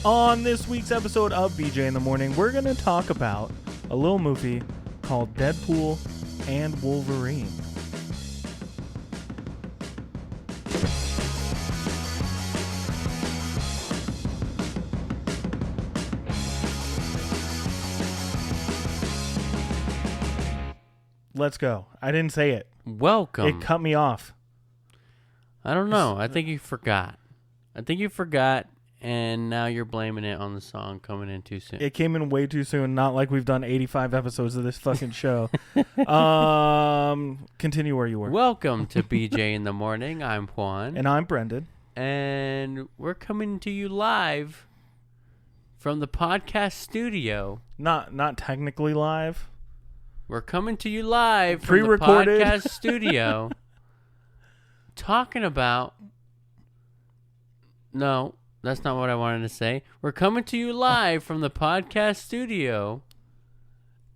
On this week's episode of BJ in the Morning, we're going to talk about a little movie called Deadpool and Wolverine. Let's go. I didn't say it. Welcome. It cut me off. I don't know. I think you forgot. And now you're blaming it on the song coming in too soon. It came in way too soon, not like we've done 85 episodes of this fucking show. Continue where you were. Welcome to BJ in the Morning. I'm Juan. And I'm Brendan. And we're coming to you live from the podcast studio. Not technically live. We're coming to you live from Pre-recorded. the podcast studio. Talking about... No, that's not what I wanted to say. We're coming to you live from the podcast studio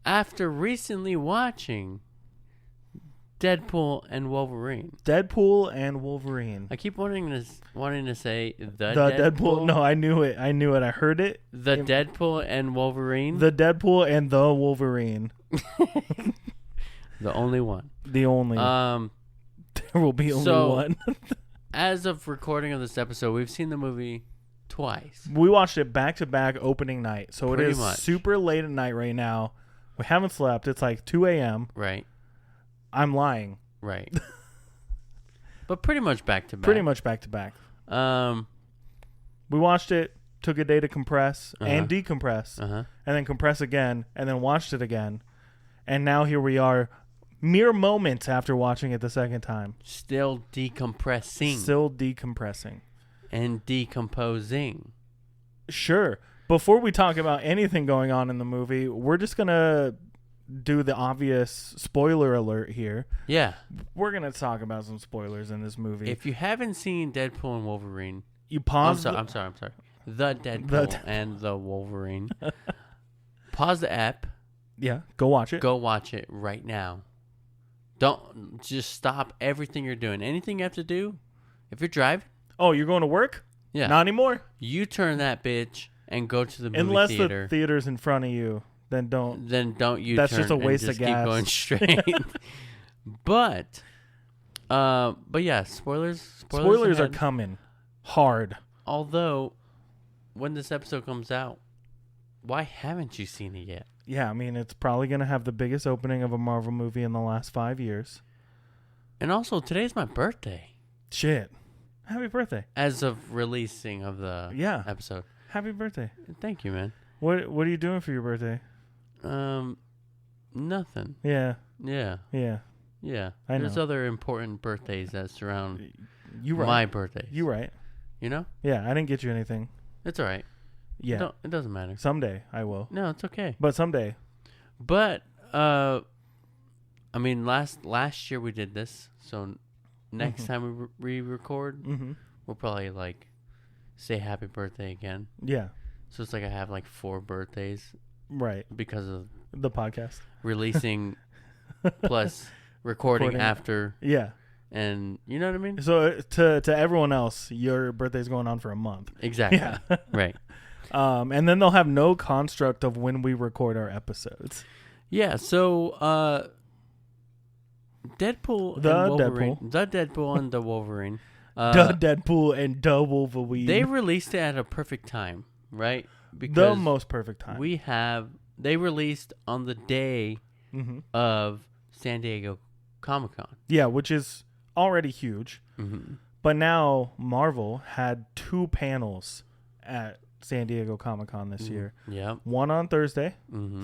after recently watching Deadpool and Wolverine. Deadpool and Wolverine. I keep wanting to say the Deadpool. No, I knew it. I heard it. The Deadpool and Wolverine. The Deadpool and the Wolverine. The only one. The only. There will be only one. As of recording of this episode, we've seen the movie twice. We watched it back to back opening night. So Pretty it is much. super late at night right now. We haven't slept. It's like 2 a.m. Right. I'm lying. Right. But pretty much back to back. Pretty much back to back. We watched it, took a day to compress and decompress, and then compress again, and then watched it again. And now here we are, mere moments after watching it the second time. Still decompressing. Still decompressing. And decomposing. Sure. Before we talk about anything going on in the movie, we're just going to do the obvious spoiler alert here. Yeah. We're going to talk about some spoilers in this movie. If you haven't seen Deadpool and Wolverine... You pause... I'm sorry. The Deadpool and the Wolverine. Pause the app. Yeah, go watch it. Go watch it right now. Don't just stop everything you're doing. Anything you have to do, if you're driving. Oh, you're going to work? Yeah. Not anymore. You turn that bitch and go to the movie Unless theater. the theater's in front of you, then don't. Then you. That's turn just a waste and of just gas. Keep going straight. but yeah, spoilers. Spoilers are ahead. coming hard. Although, when this episode comes out, why haven't you seen it yet? Yeah, I mean, it's probably going to have the biggest opening of a Marvel movie in the last 5 years. And also, today's my birthday. Shit. Happy birthday. As of releasing of the episode. Happy birthday. Thank you, man. What are you doing for your birthday? Nothing. Yeah. Yeah. Yeah. Yeah. I There's know. other important birthdays that surround You right. my birthdays. You right. You know? Yeah, I didn't get you anything. It's all right. Yeah. It doesn't matter. Someday I will. No, it's okay. But someday. But I mean, last year we did this, so next time we record, we'll probably like say happy birthday again. Yeah. So it's like I have like 4 birthdays, right? Because of the podcast releasing plus recording after. Yeah. And you know what I mean? So to everyone else, your birthday's going on for a month. Exactly. Yeah. Right. And then they'll have no construct of when we record our episodes. Yeah, so Deadpool and Wolverine. The Deadpool and the Wolverine. The Deadpool and the Wolverine. They released it at a perfect time, right? Because the most perfect time. They released on the day of San Diego Comic-Con. Yeah, which is already huge. But now Marvel had 2 panels at San Diego Comic-Con this year. Yeah. One on Thursday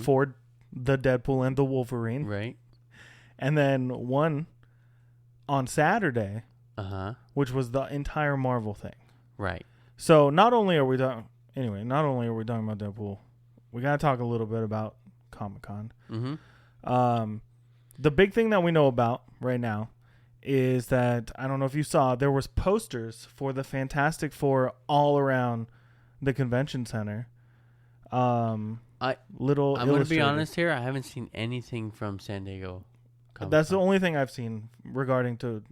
for the Deadpool and the Wolverine. Right. And then one on Saturday, which was the entire Marvel thing. Right. So not only are we talking about Deadpool, we got to talk a little bit about Comic-Con. The big thing that we know about right now is that, I don't know if you saw, there was posters for the Fantastic Four all around the convention center. I'm going to be honest here. I haven't seen anything from San Diego Comic-Con. That's the only thing I've seen regarding to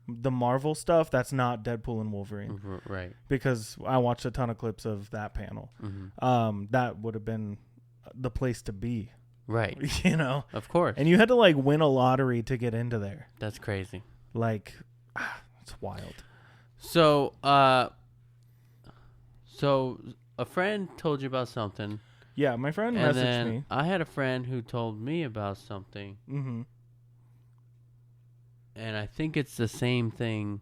the Marvel stuff that's not Deadpool and Wolverine. Right. Because I watched a ton of clips of that panel. That would have been the place to be. Right. You know? Of course. And you had to like win a lottery to get into there. That's crazy. Like, it's wild. So, so a friend told you about something. Yeah, my friend and messaged then me. I had a friend who told me about something. Mm-hmm. And I think it's the same thing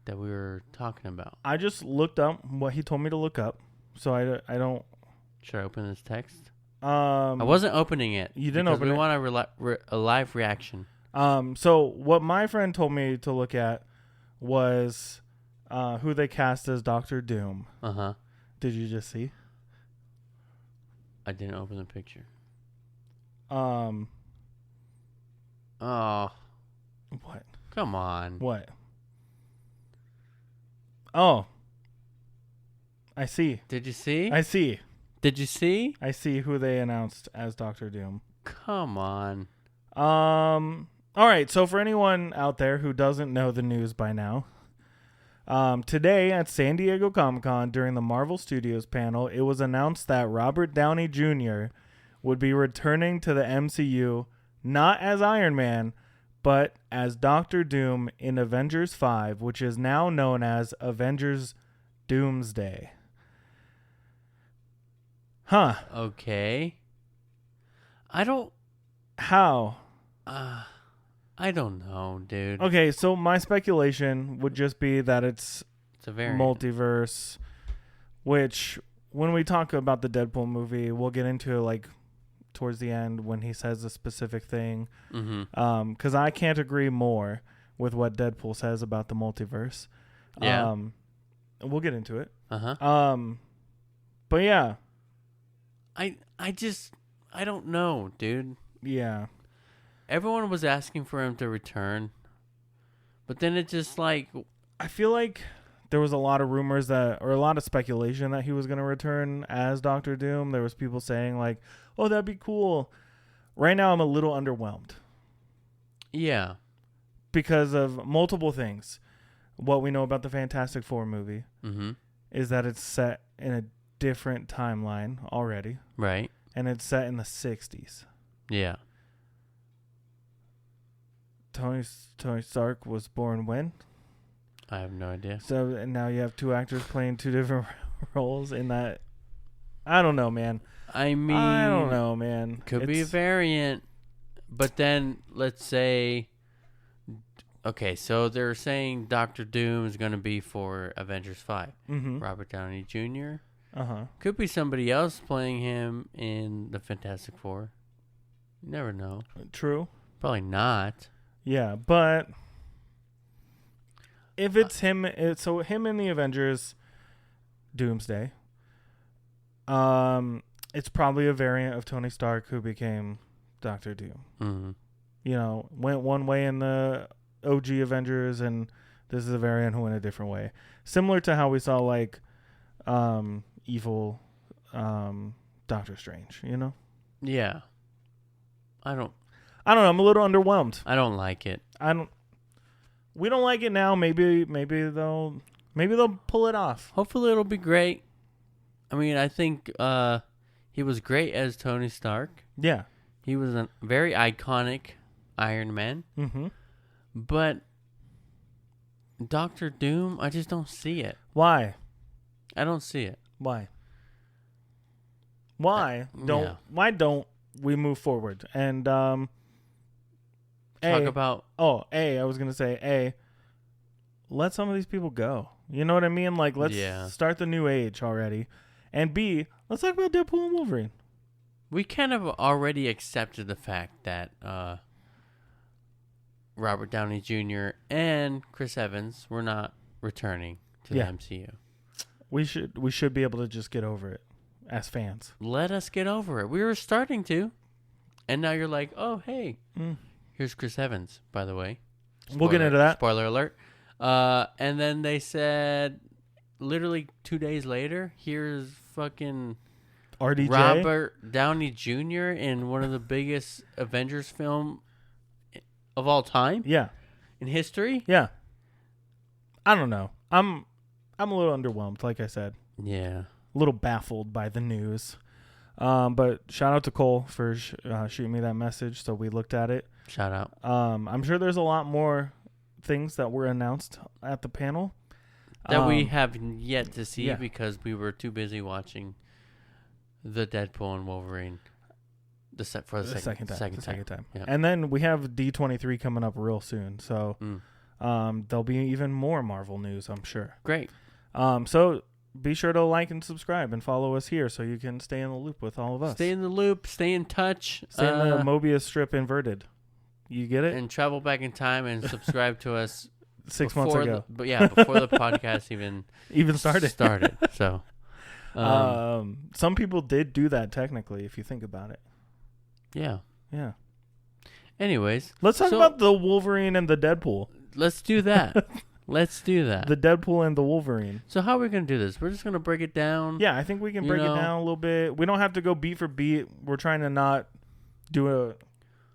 that we were talking about. I just looked up what he told me to look up. So I don't... Should I open this text? I wasn't opening it. You didn't open it? We want a live reaction. So what my friend told me to look at was who they cast as Doctor Doom. Uh-huh. Did you just see? I didn't open the picture. Oh. What? Come on. What? Oh. I see. Did you see? I see. Did you see? I see who they announced as Doctor Doom. Come on. All right. So for anyone out there who doesn't know the news by now, today at San Diego Comic-Con during the Marvel Studios panel, it was announced that Robert Downey Jr. would be returning to the MCU not as Iron Man, but as Doctor Doom in Avengers 5, which is now known as Avengers Doomsday. Huh. Okay. I don't know, dude. Okay, so my speculation would just be that it's a variant. Multiverse, which when we talk about the Deadpool movie, we'll get into like towards the end when he says a specific thing. Mm-hmm. Because I can't agree more with what Deadpool says about the multiverse. Yeah. We'll get into it. Uh-huh. But yeah. I don't know, dude. Yeah. Everyone was asking for him to return, but then it just like... I feel like there was a lot of rumors or a lot of speculation that he was going to return as Doctor Doom. There was people saying like, oh, that'd be cool. Right now, I'm a little underwhelmed. Yeah. Because of multiple things. What we know about the Fantastic Four movie is that it's set in a different timeline already. Right. And it's set in the 60s. Yeah. Tony Stark was born when? I have no idea. So and now you have two actors playing two different roles in that. I don't know, man. I mean, I don't know, man. Could be a variant, but then let's say, okay, so they're saying Doctor Doom is going to be for Avengers 5. Mm-hmm. Robert Downey Jr. Uh-huh. Could be somebody else playing him in the Fantastic Four. You never know. True. Probably not. Yeah, but if it's him, so him in the Avengers Doomsday, it's probably a variant of Tony Stark who became Doctor Doom. Mm-hmm. You know, went one way in the OG Avengers, and this is a variant who went a different way. Similar to how we saw like evil Doctor Strange, you know? Yeah. I don't know. I'm a little underwhelmed. I don't like it. We don't like it now. Maybe they'll pull it off. Hopefully it'll be great. I mean, I think he was great as Tony Stark. Yeah. He was a very iconic Iron Man. Mm-hmm. But Doctor Doom, I just don't see it. Why? I don't see it. Why? Why don't we move forward and talk about? I was gonna say, let some of these people go. You know what I mean? Like, let's start the new age already. And B, let's talk about Deadpool and Wolverine. We kind of already accepted the fact that Robert Downey Jr. and Chris Evans were not returning to the MCU. We should be able to just get over it as fans. Let us get over it. We were starting to. And now you're like, oh, hey, here's Chris Evans, by the way. We'll get into that. Spoiler alert. And then they said, literally 2 days later, here's fucking RDJ? Robert Downey Jr. in one of the biggest Avengers film of all time. Yeah. in history. Yeah. I don't know. I'm a little underwhelmed, like I said. Yeah. A little baffled by the news. But shout out to Cole for shooting me that message, so we looked at it. Shout out. I'm sure there's a lot more things that were announced at the panel That we have yet to see yeah. because we were too busy watching the Deadpool and Wolverine the second time. Yeah. And then we have D23 coming up real soon, so there'll be even more Marvel news, I'm sure. Great. So be sure to like and subscribe and follow us here so you can stay in the loop with all of us. Stay in the loop. Stay in touch. Stay in the Mobius strip inverted. You get it? And travel back in time and subscribe to us 6 months ago. Before the podcast even started. So, some people did do that technically, if you think about it. Yeah. Yeah. Anyways, let's talk about the Wolverine and the Deadpool. Let's do that. The Deadpool and the Wolverine. So how are we going to do this? We're just going to break it down. Yeah, I think we can break it down a little bit. We don't have to go beat for beat. We're trying to not do a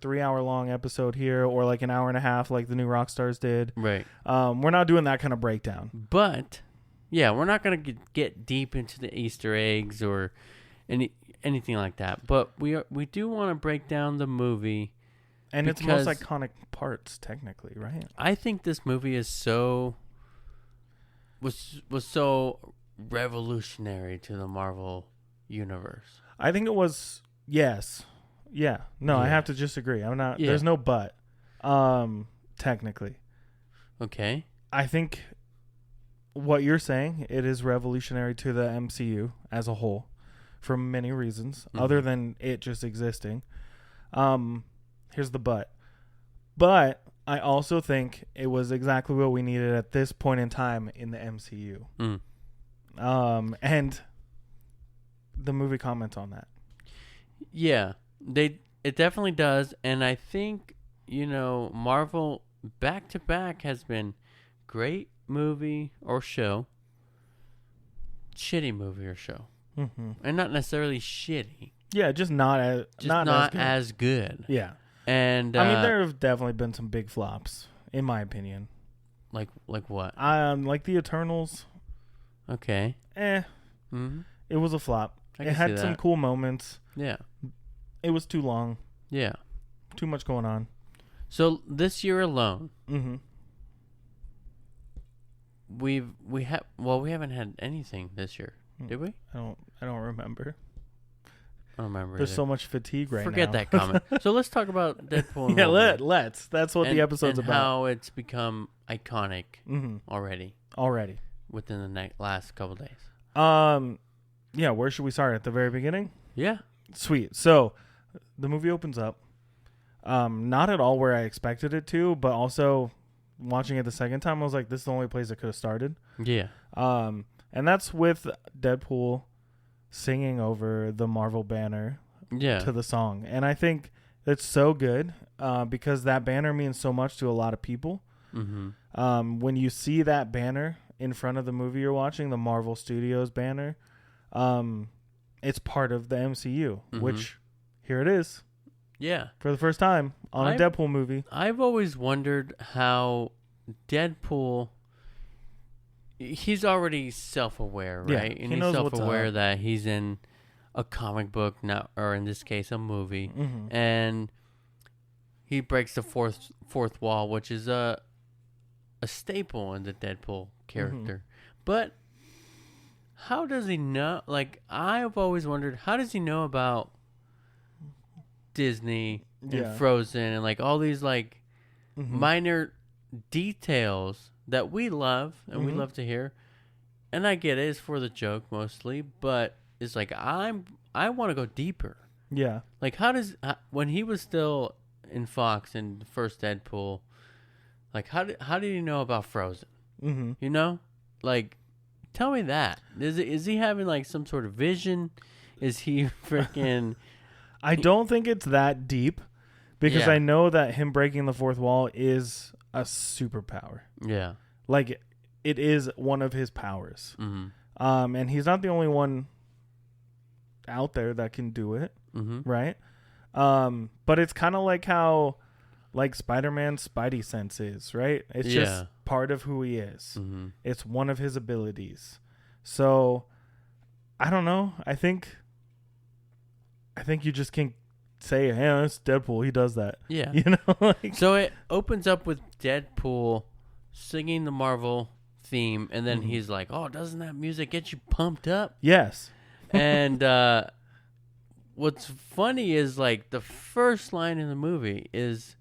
3-hour long episode here or like an hour and a half like the new Rockstars did. Right. We're not doing that kind of breakdown. But yeah, we're not going to get deep into the Easter eggs or anything like that. But we do want to break down the movie. And its most iconic parts, technically, right? I think this movie is was so revolutionary to the Marvel universe. I think it was, yes. Yeah. No, I have to just agree. I'm not, there's no but, technically. Okay. I think what you're saying, it is revolutionary to the MCU as a whole for many reasons, other than it just existing. Here's the but. But I also think it was exactly what we needed at this point in time in the MCU. And the movie comments on that. Yeah, it definitely does. And I think, Marvel back to back has been great movie or show, shitty movie or show. And not necessarily shitty. Yeah, just not as good. Yeah. And I mean, there have definitely been some big flops, in my opinion. Like what? Like the Eternals. Okay. It was a flop. It had some cool moments. Yeah. It was too long. Yeah. Too much going on. So this year alone, we haven't had anything this year, did we? I don't remember. I don't remember. There's so much fatigue right now. Forget that comment. So let's talk about Deadpool. And Wolverine. Let's. That's what the episode's about. How it's become iconic already. Within the last couple days. Yeah. Where should we start? At the very beginning? Yeah. Sweet. So, the movie opens up. Not at all where I expected it to, but also watching it the second time, I was like, this is the only place it could have started. Yeah. And that's with Deadpool singing over the Marvel banner to the song. And I think it's so good because that banner means so much to a lot of people. When you see that banner in front of the movie you're watching, the Marvel Studios banner, it's part of the MCU, which here it is. Yeah. For the first time on a Deadpool movie. I've always wondered how Deadpool... He's already self-aware, right? Yeah, and he's self-aware that he's in a comic book, or in this case, a movie. And he breaks the fourth wall, which is a staple in the Deadpool character. But how does he know? Like, I've always wondered, how does he know about Disney and Frozen and like all these like minor details that we love and we love to hear? And I get it, it's for the joke mostly, but it's like I want to go deeper. Yeah. Like, when he was still in Fox in the first Deadpool, like how did he know about Frozen? You know, like, tell me that. Is he having like some sort of vision? Is he freaking? I don't think it's that deep because I know that him breaking the fourth wall is a superpower. Yeah. Like, it is one of his powers. And he's not the only one out there that can do it. Right. But it's kind of like how like Spider-Man's Spidey sense is, right? It's just part of who he is. Mm-hmm. It's one of his abilities. So, I don't know. I think you just can say, hey, it's Deadpool. He does that. Yeah. You know? Like, so it opens up with Deadpool singing the Marvel theme, and then he's like, oh, doesn't that music get you pumped up? yes. And what's funny is, like, the first line in the movie is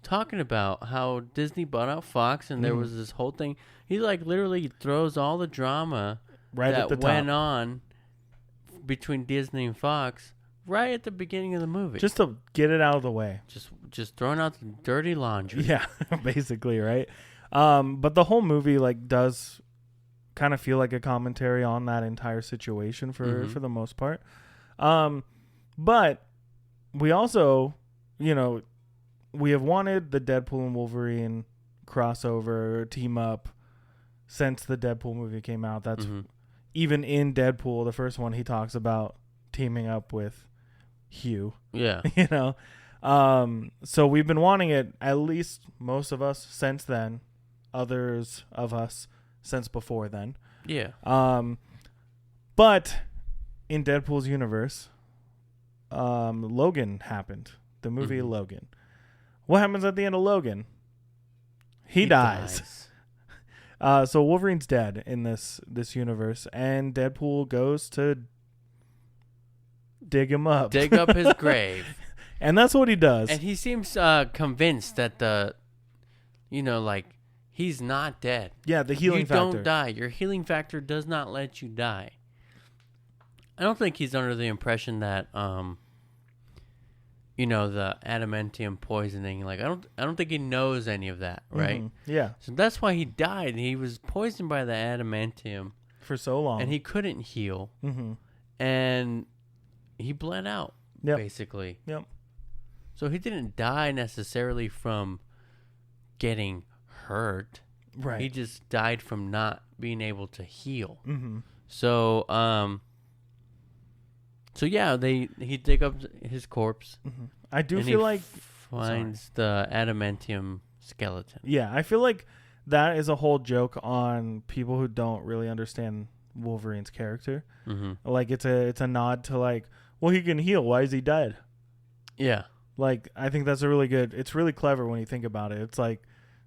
talking about how Disney bought out Fox, and there was this whole thing. He, like, literally throws all the drama that went on between Disney and Fox right at the beginning of the movie. Just to get it out of the way. Just throwing out the dirty laundry. Yeah, basically, right? But the whole movie, like, does kind of feel like a commentary on that entire situation for the most part. But we also, you know, we have wanted the Deadpool and Wolverine crossover team up since the Deadpool movie came out. That's even in Deadpool, the first one, he talks about teaming up with Hugh. Yeah. You know? So we've been wanting it, at least most of us, since then. Others of us since before then. Yeah. But in Deadpool's universe, Logan happened. The movie Logan. What happens at the end of Logan? He dies. So Wolverine's dead in this universe, and Deadpool goes to dig him up. Dig up his grave. And that's what he does. And he seems convinced that he's not dead. Yeah, the healing factor. You don't die. Your healing factor does not let you die. I don't think he's under the impression that the adamantium poisoning, like I don't think he knows any of that, right? Yeah. So that's why he died. He was poisoned by the adamantium for so long. And he couldn't heal. And he bled out, basically. Yep. So he didn't die necessarily from getting hurt. Right. He just died from not being able to heal. So, he dig up his corpse. I do feel like finds the adamantium skeleton. Yeah, I feel like that is a whole joke on people who don't really understand Wolverine's character. Like it's a nod to like, well, he can heal. Why is he dead? Yeah. Like, I think that's it's really clever when you think about it. It's like,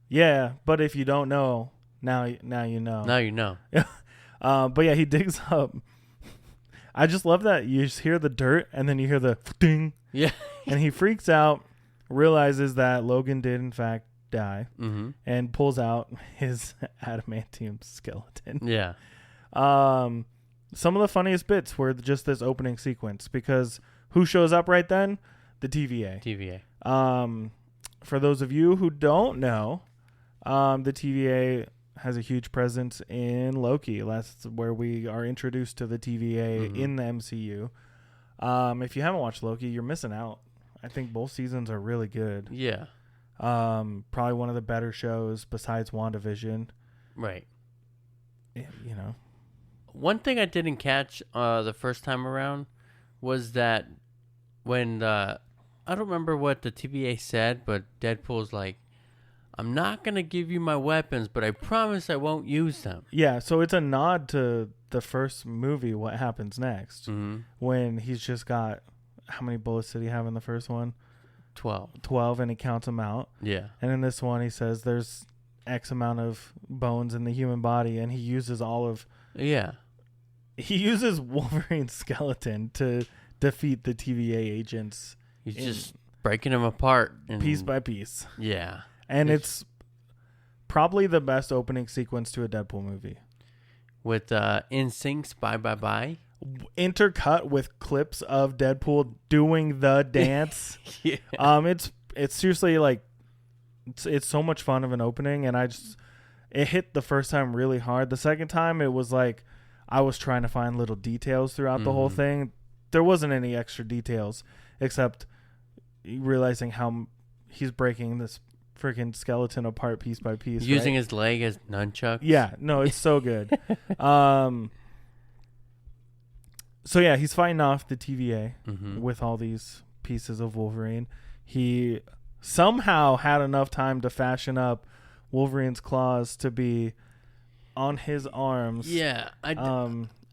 yeah, but if you don't know, now you know. Now you know. But yeah, he digs up. I just love that you just hear the dirt and then you hear the ding. Yeah. And he freaks out, realizes that Logan did in fact die, and pulls out his adamantium skeleton. Yeah. Some of the funniest bits were just this opening sequence, because who shows up right then? The TVA. For those of you who don't know, the TVA has a huge presence in Loki. That's where we are introduced to the TVA in the MCU. If you haven't watched Loki, you're missing out. I think both seasons are really good. Yeah. Probably one of the better shows besides WandaVision. Right. You know. One thing I didn't catch the first time around was that when I don't remember what the TVA said, but Deadpool's like, I'm not going to give you my weapons, but I promise I won't use them. Yeah, so it's a nod to the first movie, What Happens Next, when he's just got, how many bullets did he have in the first one? 12, and he counts them out. Yeah. And in this one, he says there's X amount of bones in the human body, and he uses all of... Yeah. He uses Wolverine's skeleton to defeat the TVA agents. He's just breaking them apart. Piece by piece. Yeah. And it's probably the best opening sequence to a Deadpool movie. With NSYNC's Bye Bye Bye. Intercut with clips of Deadpool doing the dance. Yeah. It's seriously like, it's so much fun of an opening, and it hit the first time really hard. The second time it was like I was trying to find little details throughout the whole thing. There wasn't any extra details except realizing how he's breaking this freaking skeleton apart piece by piece, using his leg as nunchucks. Yeah, no, it's so good. So yeah, he's fighting off the TVA with all these pieces of Wolverine. He somehow had enough time to fashion up Wolverine's claws to be on his arms. Yeah, I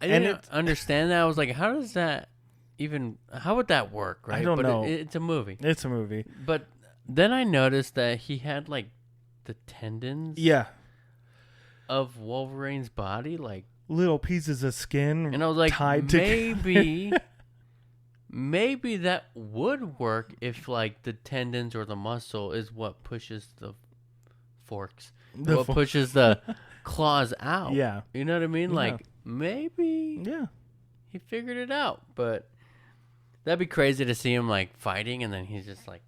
didn't understand that. I was like, how does that even? How would that work? Right? I don't know. It's a movie. It's a movie. But then I noticed that he had like the tendons. Yeah. Of Wolverine's body, like little pieces of skin, and I was like, tied maybe that would work if like the tendons or the muscle is what pushes the pushes the claws out. Yeah, you know what I mean. Yeah. Like maybe, yeah, he figured it out. But that'd be crazy to see him like fighting, and then he's just like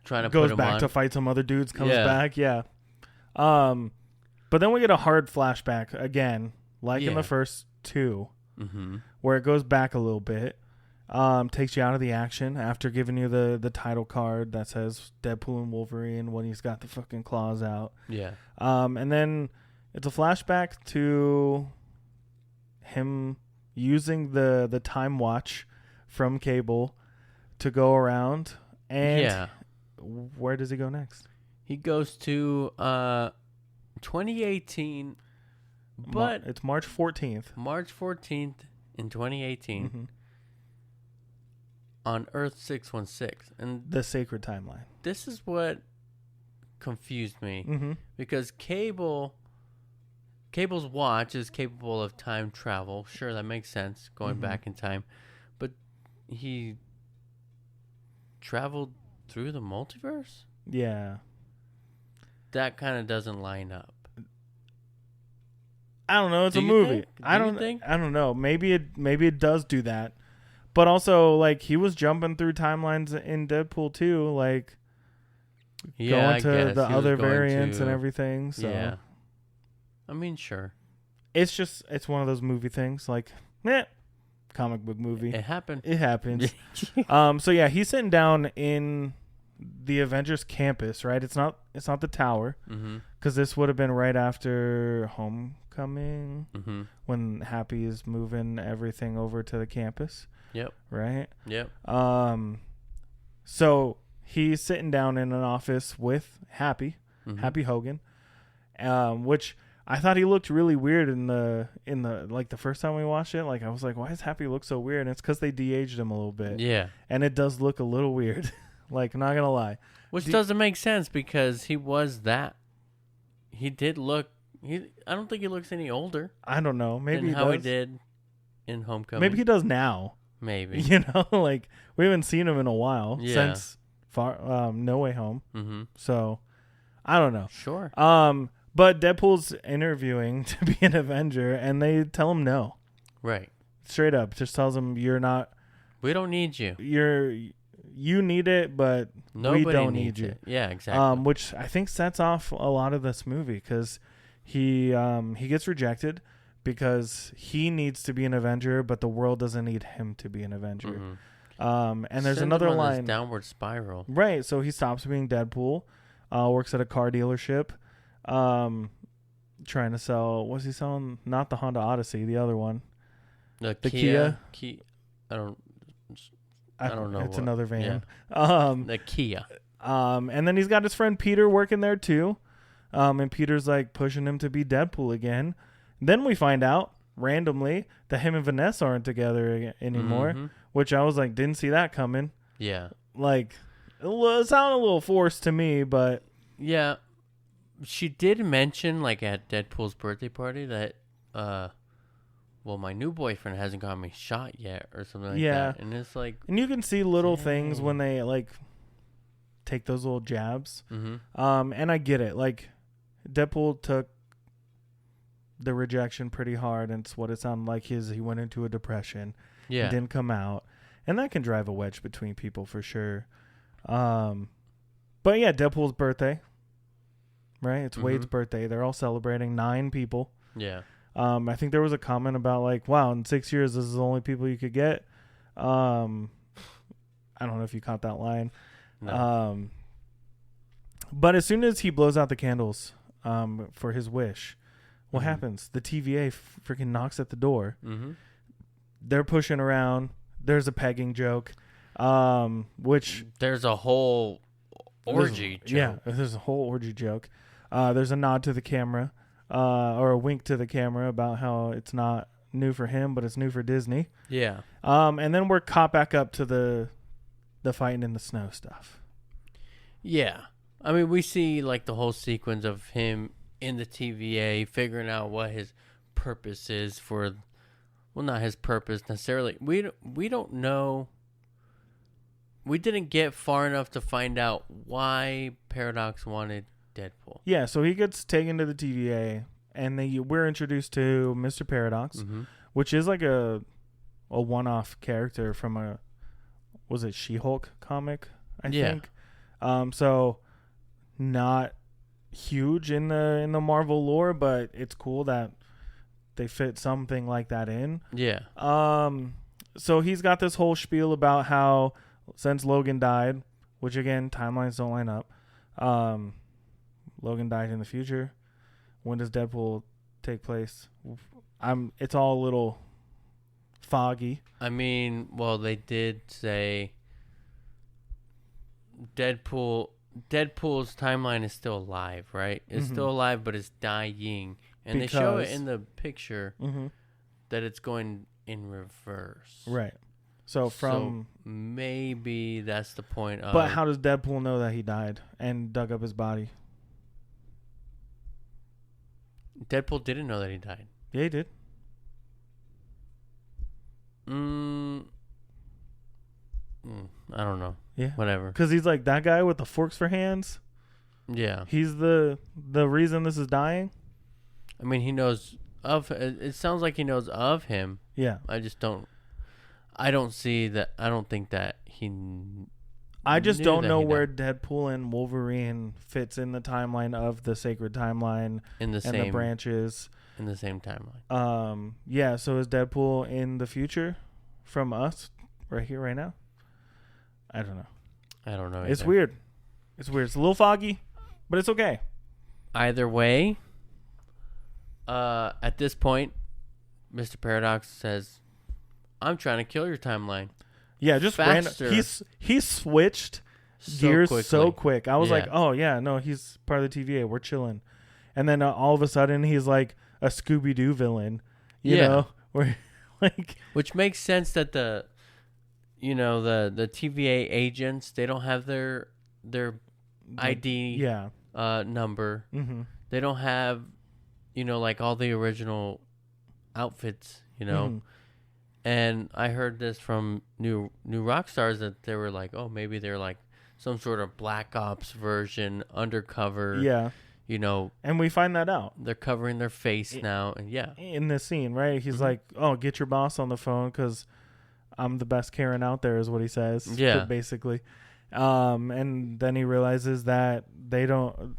trying to goes put him back on. to fight some other dudes. Comes back, yeah. But then we get a hard flashback again, like in the first two, where it goes back a little bit. Takes you out of the action after giving you the title card that says Deadpool and Wolverine when he's got the fucking claws out. Yeah. And then it's a flashback to him using the time watch from Cable to go around. And where does he go next? He goes to 2018, but it's March 14th. March 14th in 2018 on Earth 616. And the sacred timeline. This is what confused me because Cable's watch is capable of time travel. Sure, that makes sense, going back in time. But he traveled through the multiverse? Yeah. That kind of doesn't line up. I don't know. It's a movie. I don't know. Maybe it does do that. But also, like, he was jumping through timelines in Deadpool too, like going to the other variants and everything. So yeah. I mean, sure. It's one of those movie things, like, comic book movie. It happened. It happens. So yeah, he's sitting down in the Avengers campus, right? It's not the tower, because this would have been right after Homecoming, when Happy is moving everything over to the campus. Yep. Right. Yep. So he's sitting down in an office with Happy Hogan, which I thought he looked really weird in the like the first time we watched it. Like, I was like, why does Happy look so weird? And it's because they de-aged him a little bit. Yeah. And it does look a little weird. Like, I'm not gonna lie. Which doesn't make sense because he was that. He did look. I don't think he looks any older. I don't know. Maybe than he did in Homecoming. Maybe he does now. Maybe. You know, like, we haven't seen him in a while since No Way Home. So I don't know. Sure. But Deadpool's interviewing to be an Avenger, and they tell him no. Right. Straight up, just tells him you're not. We don't need you. You need it, but nobody we don't needs need you. It. Yeah, exactly. Which I think sets off a lot of this movie because he gets rejected because he needs to be an Avenger, but the world doesn't need him to be an Avenger. And there's another line. This downward spiral. Right. So he stops being Deadpool, works at a car dealership, trying to sell. What's he selling? Not the Honda Odyssey, the other one. The Kia. I don't know. It's another van. Yeah. The Kia. And then he's got his friend Peter working there too. And Peter's like pushing him to be Deadpool again. Then we find out randomly that him and Vanessa aren't together anymore, which I was like, didn't see that coming. Yeah. Like, it sounded a little forced to me, but yeah. She did mention, like, at Deadpool's birthday party that, well, my new boyfriend hasn't got me shot yet or something like that. And it's like... And you can see little things when they, like, take those little jabs. And I get it. Like, Deadpool took the rejection pretty hard, and it's what it sounded like. He went into a depression. Yeah. He didn't come out. And that can drive a wedge between people for sure. But, yeah, Deadpool's birthday. Right? It's Wade's birthday. They're all celebrating. 9 people. Yeah. I think there was a comment about like, wow, in 6 years, this is the only people you could get. I don't know if you caught that line. No. But as soon as he blows out the candles for his wish, what happens? The TVA freaking knocks at the door. They're pushing around. There's a pegging joke, which... There's a whole orgy joke. Yeah, there's a whole orgy joke. There's a nod to the camera, or a wink to the camera about how it's not new for him, but it's new for Disney. Yeah. And then we're caught back up to the fighting in the snow stuff. Yeah. I mean, we see like the whole sequence of him in the TVA figuring out what his purpose is for, well, not his purpose necessarily. We don't know. We didn't get far enough to find out why Paradox wanted Deadpool. Yeah, so he gets taken to the TVA, and we're introduced to Mr. Paradox, which is like a one-off character from was it She-Hulk comic, I think. So not huge in the Marvel lore, but it's cool that they fit something like that in. Yeah. So he's got this whole spiel about how since Logan died, which again, timelines don't line up. Logan died in the future. When does Deadpool take place? It's all a little foggy. I mean, well, they did say Deadpool's timeline is still alive, right? It's still alive, but it's dying. And they show it in the picture that it's going in reverse. Right. So maybe that's the point of... But how does Deadpool know that he died and dug up his body? Deadpool didn't know that he died. Yeah, he did. I don't know. Yeah. Whatever. Because he's like, that guy with the forks for hands? Yeah. He's the reason this is dying? I mean, he knows of... It sounds like he knows of him. Yeah. I just don't... I don't see that... I don't think that he... I just don't know where Deadpool and Wolverine fits in the timeline of the sacred timeline and the branches. In the same timeline. Yeah, so is Deadpool in the future from us right here, right now? I don't know. Either. It's weird. It's a little foggy, but it's okay. Either way, at this point, Mr. Paradox says, I'm trying to kill your timeline. Yeah, just random. He switched gears so quick. I was like, oh, yeah, no, he's part of the TVA. We're chilling. And then all of a sudden, he's like a Scooby-Doo villain, you know? Where, like, which makes sense that the TVA agents, they don't have their ID number. Mm-hmm. They don't have, like all the original outfits, Mm-hmm. And I heard this from new rock stars that they were like, oh, maybe they're like some sort of Black Ops version, undercover. Yeah. And we find that out. They're covering their face now. And in this scene, right? He's like, oh, get your boss on the phone because I'm the best Karen out there is what he says. Yeah. Basically. And then he realizes that they don't...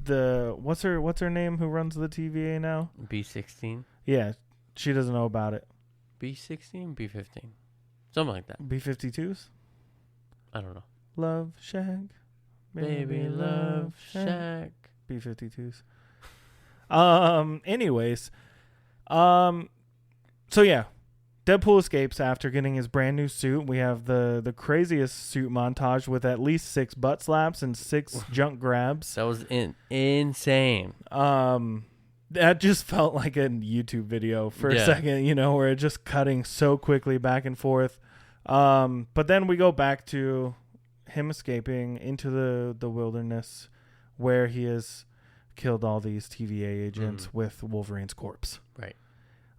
What's her name who runs the TVA now? B16. Yeah. She doesn't know about it. B16? B15? Something like that. B52s? I don't know. Love Shack. Baby Love Shack. B52s. Anyways. So yeah. Deadpool escapes after getting his brand new suit. We have the craziest suit montage with at least 6 butt slaps and 6 junk grabs. That was insane. That just felt like a YouTube video for a second, where it's just cutting so quickly back and forth. But then we go back to him escaping into the wilderness where he has killed all these TVA agents with Wolverine's corpse. Right.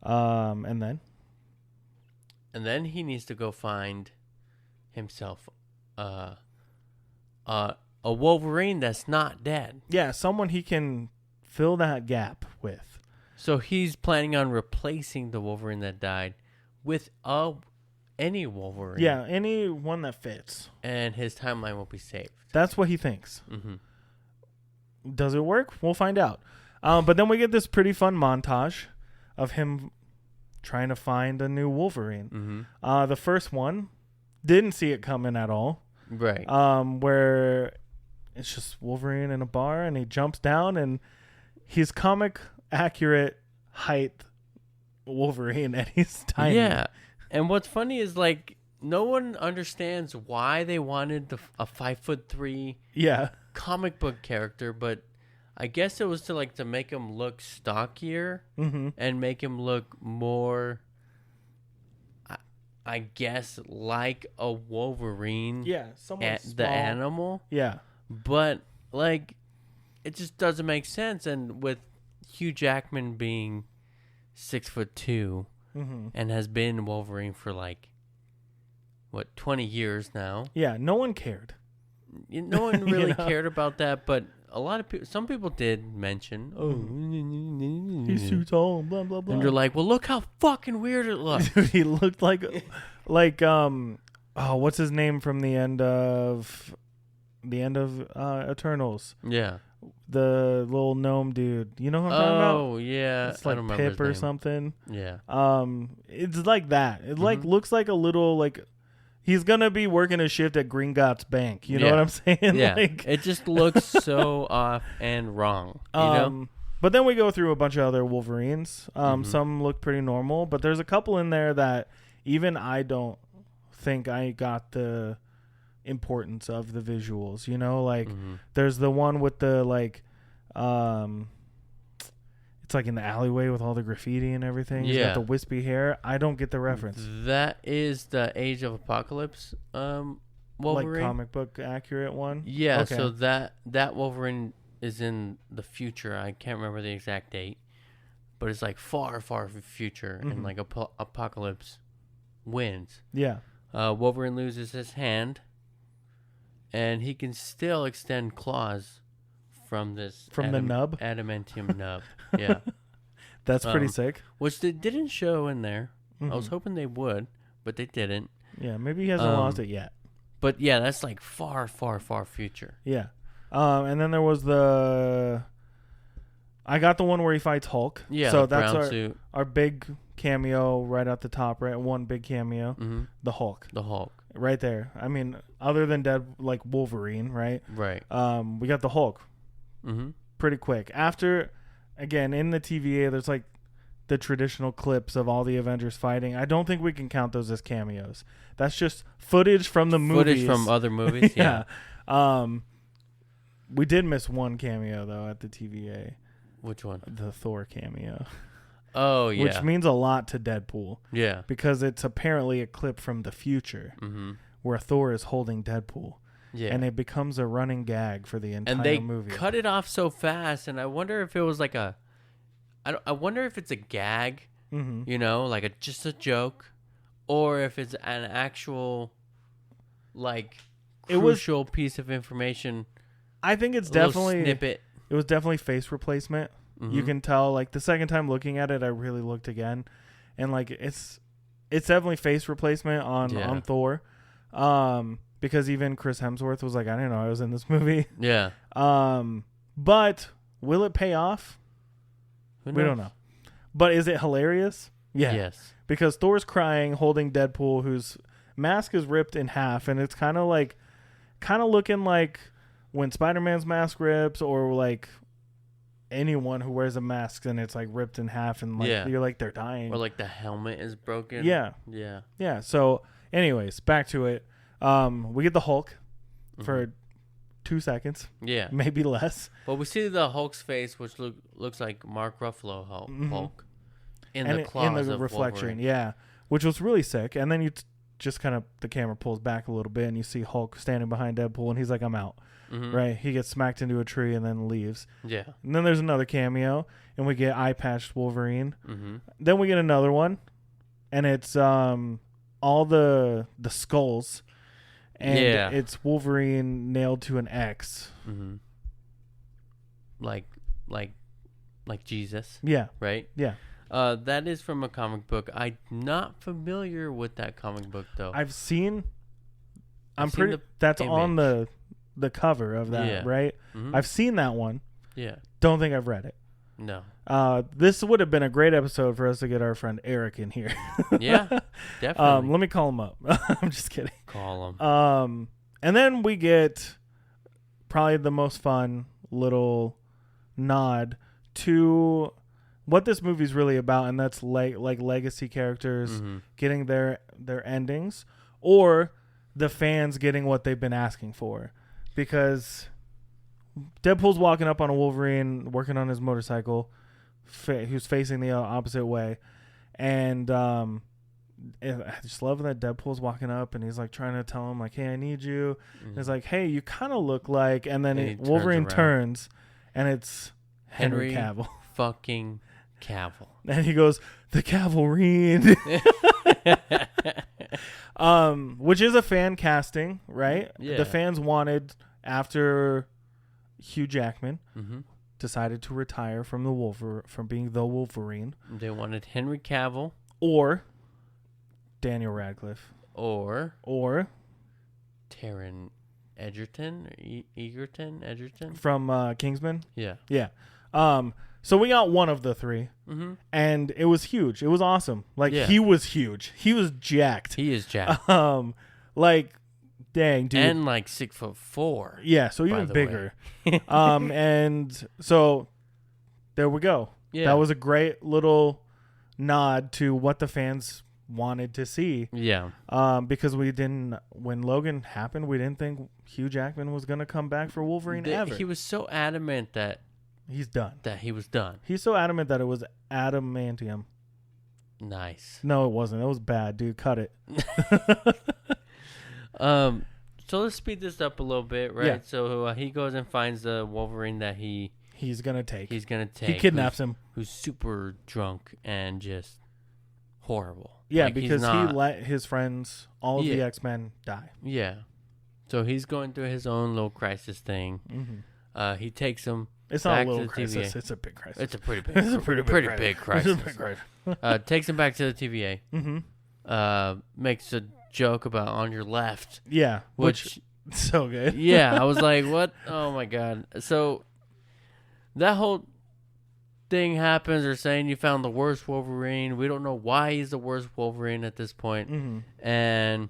And then he needs to go find himself a Wolverine that's not dead. Yeah, someone he can fill that gap with. So he's planning on replacing the Wolverine that died with any Wolverine. Yeah, any one that fits. And his timeline will be saved. That's what he thinks. Mm-hmm. Does it work? We'll find out. But then we get this pretty fun montage of him trying to find a new Wolverine. Mm-hmm. The first one, didn't see it coming at all. Right. Where it's just Wolverine in a bar and he jumps down and he's comic accurate height Wolverine and he's tiny. Yeah. And what's funny is like no one understands why they wanted a 5'3" Yeah. comic book character, but I guess it was to make him look stockier and make him look more, I guess, like a Wolverine. Yeah, someone small. The animal. Yeah. But it just doesn't make sense. And with Hugh Jackman being 6'2" and has been Wolverine for 20 years now. Yeah, no one cared. No one really cared about that, but a lot of people, some people did mention, he's too tall, blah blah blah. And you're like, well, look how fucking weird it looks. Dude, he looked like what's his name from the end of Eternals? Yeah, the little gnome dude. You know who I'm talking about? Oh yeah, it's like Pip or something. Yeah. It's like that. It looks like a little he's gonna be working a shift at Gringotts Bank. You know what I'm saying? Yeah. It just looks so off and wrong. You know? But then we go through a bunch of other Wolverines. Some look pretty normal, but there's a couple in there that even I don't think I got the importance of the visuals. You know, there's the one with the it's in the alleyway with all the graffiti and everything. He's got the wispy hair. I don't get the reference. That is the Age of Apocalypse Wolverine. Like comic book accurate one? Yeah, okay. So that Wolverine is in the future. I can't remember the exact date. But it's far, far future. And Apocalypse wins. Yeah. Wolverine loses his hand. And he can still extend claws from the nub? Adamantium nub. Yeah. That's pretty sick. Which they didn't show in there. I was hoping they would, but they didn't. Yeah, maybe he hasn't lost it yet. But yeah, that's far, far, far future. Yeah. And then there was I got the one where he fights Hulk. Yeah, so the that's brown suit. Our big cameo right at the top, right? One big cameo. The Hulk. The Hulk. Right there. I mean, other than Wolverine, right? Right. We got the Hulk. Pretty quick. After, again, in the TVA, there's the traditional clips of all the Avengers fighting. I don't think we can count those as cameos. That's just footage from the movies. Footage from other movies, yeah. We did miss one cameo, though, at the TVA. Which one? The Thor cameo. Oh, yeah. Which means a lot to Deadpool. Yeah. Because it's apparently a clip from the future where Thor is holding Deadpool. Yeah. And it becomes a running gag for the entire movie. And they cut it off so fast, and I wonder if it was I wonder if it's a gag, you know, just a joke, or if it's an actual, crucial piece of information. I think it's definitely snippet. It was definitely face replacement. You can tell, the second time looking at it, I really looked again, and it's definitely face replacement on Thor. Because even Chris Hemsworth was I didn't know I was in this movie. Yeah. But will it pay off? We don't know. But is it hilarious? Yeah. Yes. Because Thor's crying, holding Deadpool, whose mask is ripped in half, and it's kind of looking like when Spider-Man's mask rips, or anyone who wears a mask and it's ripped in half, and you're they're dying, or the helmet is broken. Yeah. So, anyways, back to it. We get the Hulk for 2 seconds. Yeah. Maybe less. Well, we see the Hulk's face, which looks like Mark Ruffalo Hulk in the claws in the of reflection. Wolverine. Yeah. Which was really sick. And then you just kind of, the camera pulls back a little bit and you see Hulk standing behind Deadpool and he's I'm out. Right? He gets smacked into a tree and then leaves. Yeah. And then there's another cameo and we get eye-patched Wolverine. Then we get another one and it's all the skulls. And it's Wolverine nailed to an X. Like Jesus. Yeah. Right? Yeah. That is from a comic book. I'm not familiar with that comic book, though. That's on the cover of that, right? I've seen that one. Yeah. Don't think I've read it. No. This would have been a great episode for us to get our friend Eric in here. Yeah, definitely. Let me call him up. I'm just kidding. Call him. And then we get probably the most fun little nod to what this movie's really about, and that's like legacy characters getting their endings, or the fans getting what they've been asking for. Because Deadpool's walking up on a Wolverine, working on his motorcycle, who's facing the opposite way. And I just love that Deadpool's walking up and he's like trying to tell him like, hey, I need you. And he's like, hey, you kind of look like, and then Wolverine turns and it's Henry Cavill. Fucking Cavill. And he goes, the Cavalry. Which is a fan casting, right? Yeah. The fans wanted, after Hugh Jackman Mm-hmm. decided to retire from from being the Wolverine, They wanted Henry Cavill or Daniel Radcliffe, or Taron Egerton, Egerton from Kingsman. Yeah. Yeah. So we got one of the three, Mm-hmm. and it was huge. It was awesome. Like Yeah. he was huge. He was jacked. He is jacked. Like, dang, dude. And like 6'4". Yeah, so even bigger. And so there we go. Yeah. That was a great little nod to what the fans wanted to see. Yeah. Because when Logan happened, we didn't think Hugh Jackman was going to come back for Wolverine ever. He was so adamant that He's done. he was done. He's so adamant that it was adamantium. Nice. No, it wasn't. It was bad, dude. Cut it. So let's speed this up a little bit, right? Yeah. So he goes and finds the Wolverine that He's going to take. he's gonna take. He kidnaps him. Who's super drunk and just horrible. Yeah, Like, because he let his friends, all of the Yeah. X-Men, die. Yeah. So he's going through his own little crisis thing. Mm-hmm. He takes him. It's not back a little to the crisis. TVA. It's a big crisis. It's a pretty big, It's a pretty big crisis. It's a big crisis. Takes him back to the TVA. Mm-hmm. Makes a joke about on your left. Yeah, Which so good. yeah, I was like, what? Oh my god. So that whole thing happens. They're saying you found the worst Wolverine. We don't know why he's the worst Wolverine at this point. Mm-hmm. And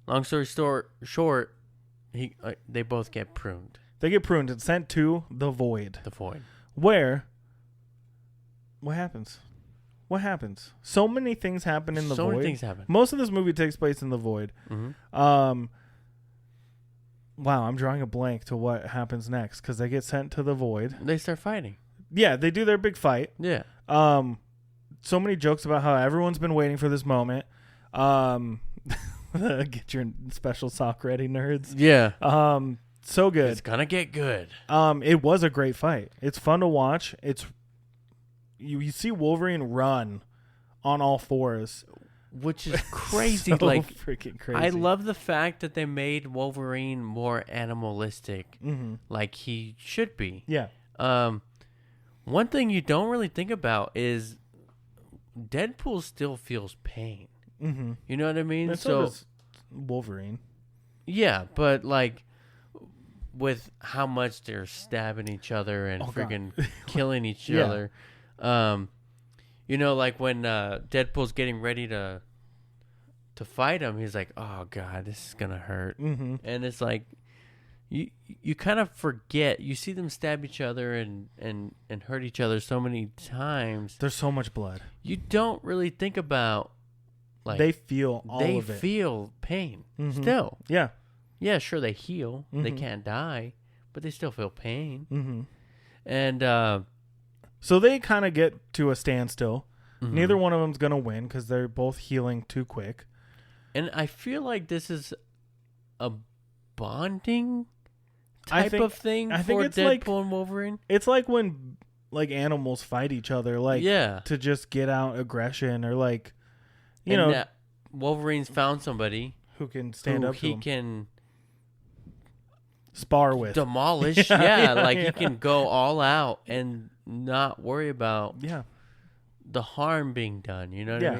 long story short, they both get pruned. They get pruned and sent to the Void. The Void. Where? What happens? What happens? So many things happen in the Void. So many things happen. Most of this movie takes place in the Void. Mm-hmm. Wow, I'm drawing a blank to what happens next because they get sent to the Void. They start fighting. Yeah, they do their big fight. Yeah. So many jokes about how everyone's been waiting for this moment. Get your special sock ready, nerds. Yeah. So good. It's gonna get good. It was a great fight. It's fun to watch. It's you see Wolverine run on all fours, Which is crazy. So like freaking crazy. I love the fact that they made Wolverine more animalistic, Mm-hmm. like he should be. Yeah. One thing you don't really think about is Deadpool still feels pain. Mm-hmm. You know what I mean? And so does Wolverine. Yeah, but like with how much they're stabbing each other and freaking killing each Yeah. other. You know, like when Deadpool's getting ready to fight him, he's like, "Oh God, this is gonna hurt," Mm-hmm. and it's like you kind of forget. You see them stab each other and hurt each other so many times. There's so much blood. You don't really think about like They feel all they of it. feel pain Mhm. still. Yeah. Yeah, sure they heal. They Mhm. can't die, but they still feel pain. Mm-hmm. And So they kind of get to a standstill. mhm. Neither one of them's gonna win because they're both healing too quick. And I feel like this is a bonding I type think- of thing I think for it's like- Deadpool and Wolverine. It's like when like animals fight each other, like Yeah. to just get out aggression or like you And know that Wolverine's found somebody who can stand who up to he him. can Spar with. demolish. Yeah, Like yeah. he can go all out and not worry about Yeah. the harm being done. You know what Yeah. I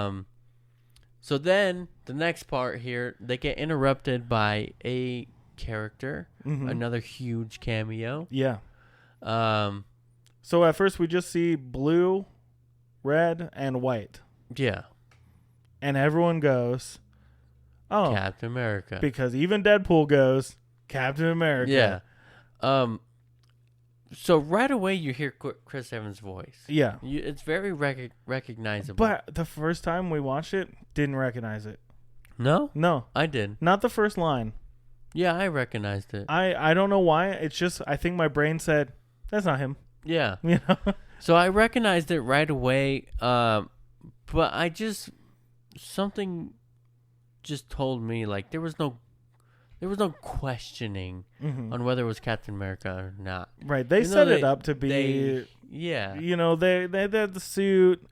mean? So then the next part here, they get interrupted by a character, Mhm. another huge cameo. Yeah. Um, So at first we just see blue, red, and white. yeah, And everyone goes, oh, Captain America. because even Deadpool goes, Captain America. Yeah. So right away you hear Chris Evans' voice. Yeah. It's very recognizable. But the first time we watched it, didn't recognize it. No? No. I did. Not the first line. Yeah, I recognized it. I don't know why. It's just, I think my brain said, that's not him. Yeah. You know? So I recognized it right away. But I just, something just told me, like, there was no questioning on whether it was Captain America or not. Right. They set it up to be, yeah. You know, they had the suit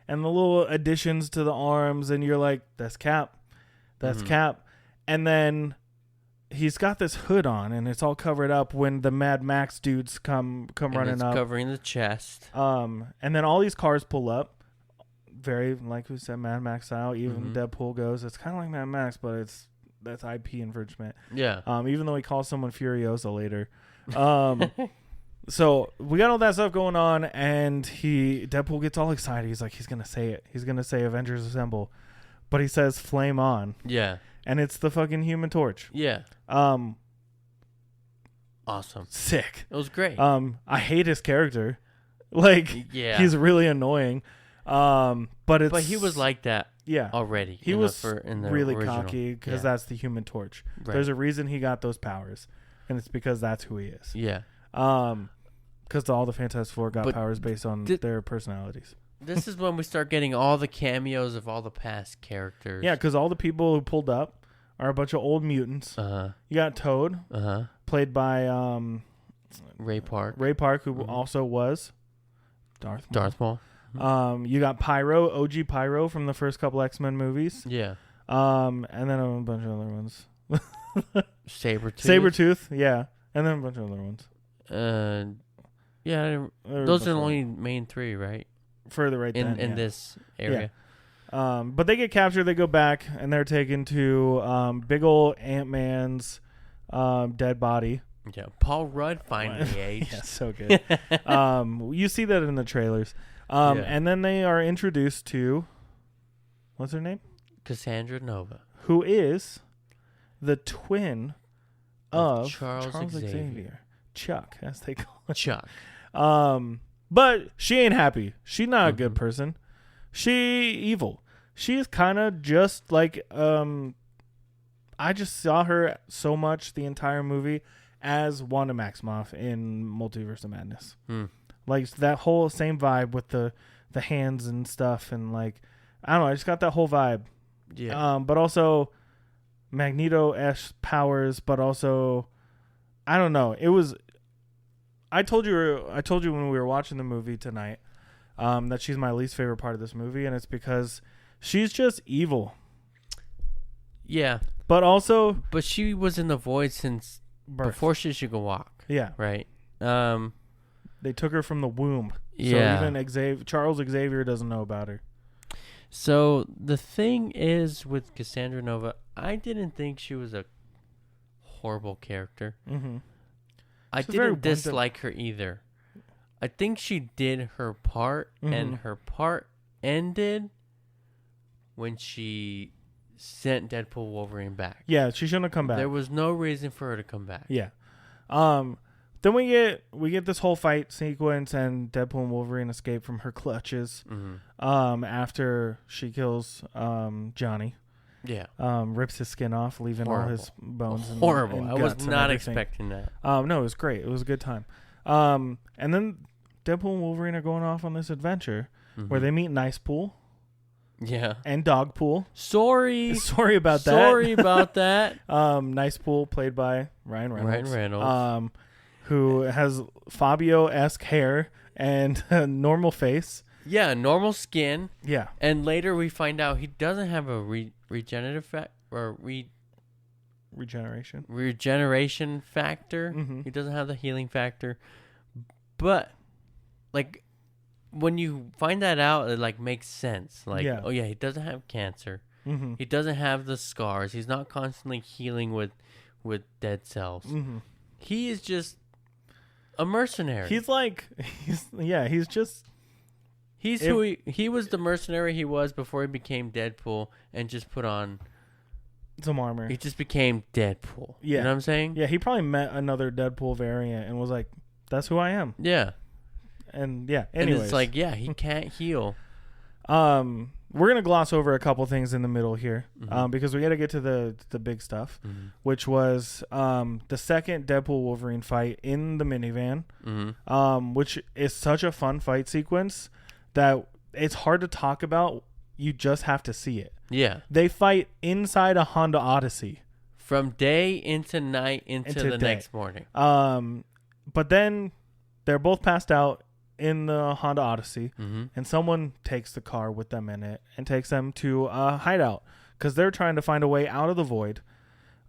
and the little additions to the arms, and you're like, that's Cap. That's Cap. And then he's got this hood on, and it's all covered up when the Mad Max dudes come running up. Covering the chest. And then all these cars pull up. Very, like we said, Mad Max style. Even Deadpool goes, it's kind of like Mad Max, but that's IP infringement. Yeah. Even though he calls someone Furiosa later. So we got all that stuff going on, and Deadpool gets all excited. He's like, he's gonna say it. He's gonna say Avengers Assemble, but he says Flame On. Yeah. And it's the fucking Human Torch. Yeah. Awesome. Sick. It was great. I hate his character. Like, he's really annoying. But he was like that. Yeah. Already. He was in the really original. cocky because that's the Human Torch. Right. There's a reason he got those powers, and it's because that's who he is. Yeah. Because all the Fantastic Four got powers based on their personalities. This is when we start getting all the cameos of all the past characters. Yeah, because all the people who pulled up are a bunch of old mutants. You got Toad, played by Ray Park. Ray Park, who also was Darth Maul. Maul. You got Pyro, OG Pyro from the first couple X-Men movies. Yeah. And then a bunch of other ones. Sabretooth, yeah. And then a bunch of other ones. Yeah, those are the only main three, right? Further right in this area. Yeah. But they get captured, they go back, and they're taken to big ol' Ant-Man's dead body. Yeah, Paul Rudd finally aged. Yeah, so good. You see that in the trailers. And then they are introduced to, what's her name? Cassandra Nova. Who is the twin of Charles Xavier. Chuck, as they call it. Chuck. But she ain't happy. She's not a good person. She evil. She is kind of just like, I just saw her so much the entire movie as Wanda Maximoff in Multiverse of Madness. Like that whole same vibe with the hands and stuff, and like, I don't know, I just got that whole vibe. Yeah. But also Magneto-esque powers, but also, I don't know. It was, I told you when we were watching the movie tonight, that she's my least favorite part of this movie, and it's because she's just evil. Yeah. But she was in the void since before she could walk. Yeah. Right. They took her from the womb. Yeah. So even Charles Xavier doesn't know about her. So the thing is with Cassandra Nova, I didn't think she was a horrible character. I didn't dislike her either. I think she did her part, and her part ended when she sent Deadpool Wolverine back. Yeah, she shouldn't have come back. There was no reason for her to come back. Yeah. Then we get this whole fight sequence, and Deadpool and Wolverine escape from her clutches. After she kills Johnny. Yeah. Rips his skin off, leaving all his bones. Horrible. And I was not everything. expecting that. No, it was great. It was a good time. And then Deadpool and Wolverine are going off on this adventure where they meet Nice Pool. Yeah. And Dog Pool. Sorry about that. Sorry about that. Nice Pool, played by Ryan Reynolds. Who has Fabio-esque hair and a normal face. Yeah, normal skin. Yeah. And later we find out he doesn't have a regenerative regeneration factor. He doesn't have the healing factor. But like when you find that out, it like makes sense. Like, oh yeah, he doesn't have cancer. He doesn't have the scars. He's not constantly healing with dead cells. He is just a mercenary. He's who he was, the mercenary he was before he became Deadpool and just put on some armor. He just became Deadpool. Yeah. You know what I'm saying? Yeah, he probably met another Deadpool variant and was like, That's who I am. Yeah. And yeah, anyways. And it's like, yeah, he can't heal. We're going to gloss over a couple things in the middle here Mm-hmm. because we got to get to the big stuff, Mm-hmm. which was the second Deadpool Wolverine fight in the minivan, which is such a fun fight sequence that it's hard to talk about. You just have to see it. Yeah. They fight inside a Honda Odyssey. From day into night into the day. next morning. But then they're both passed out in the Honda Odyssey, and someone takes the car with them in it and takes them to a hideout because they're trying to find a way out of the void,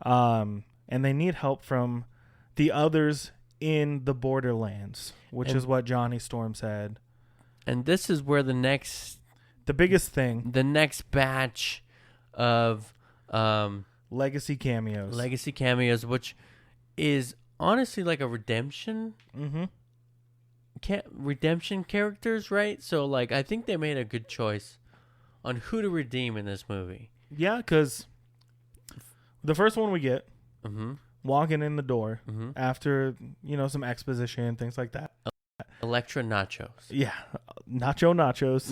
and they need help from the others in the Borderlands, which is what Johnny Storm said. And this is where the next biggest thing, the next batch of legacy cameos, which is honestly like a redemption. Redemption characters, right? So like I think they made a good choice on who to redeem in this movie. Yeah, because the first one we get walking in the door after some exposition and things like that. Electra Nachos. Yeah, nachos.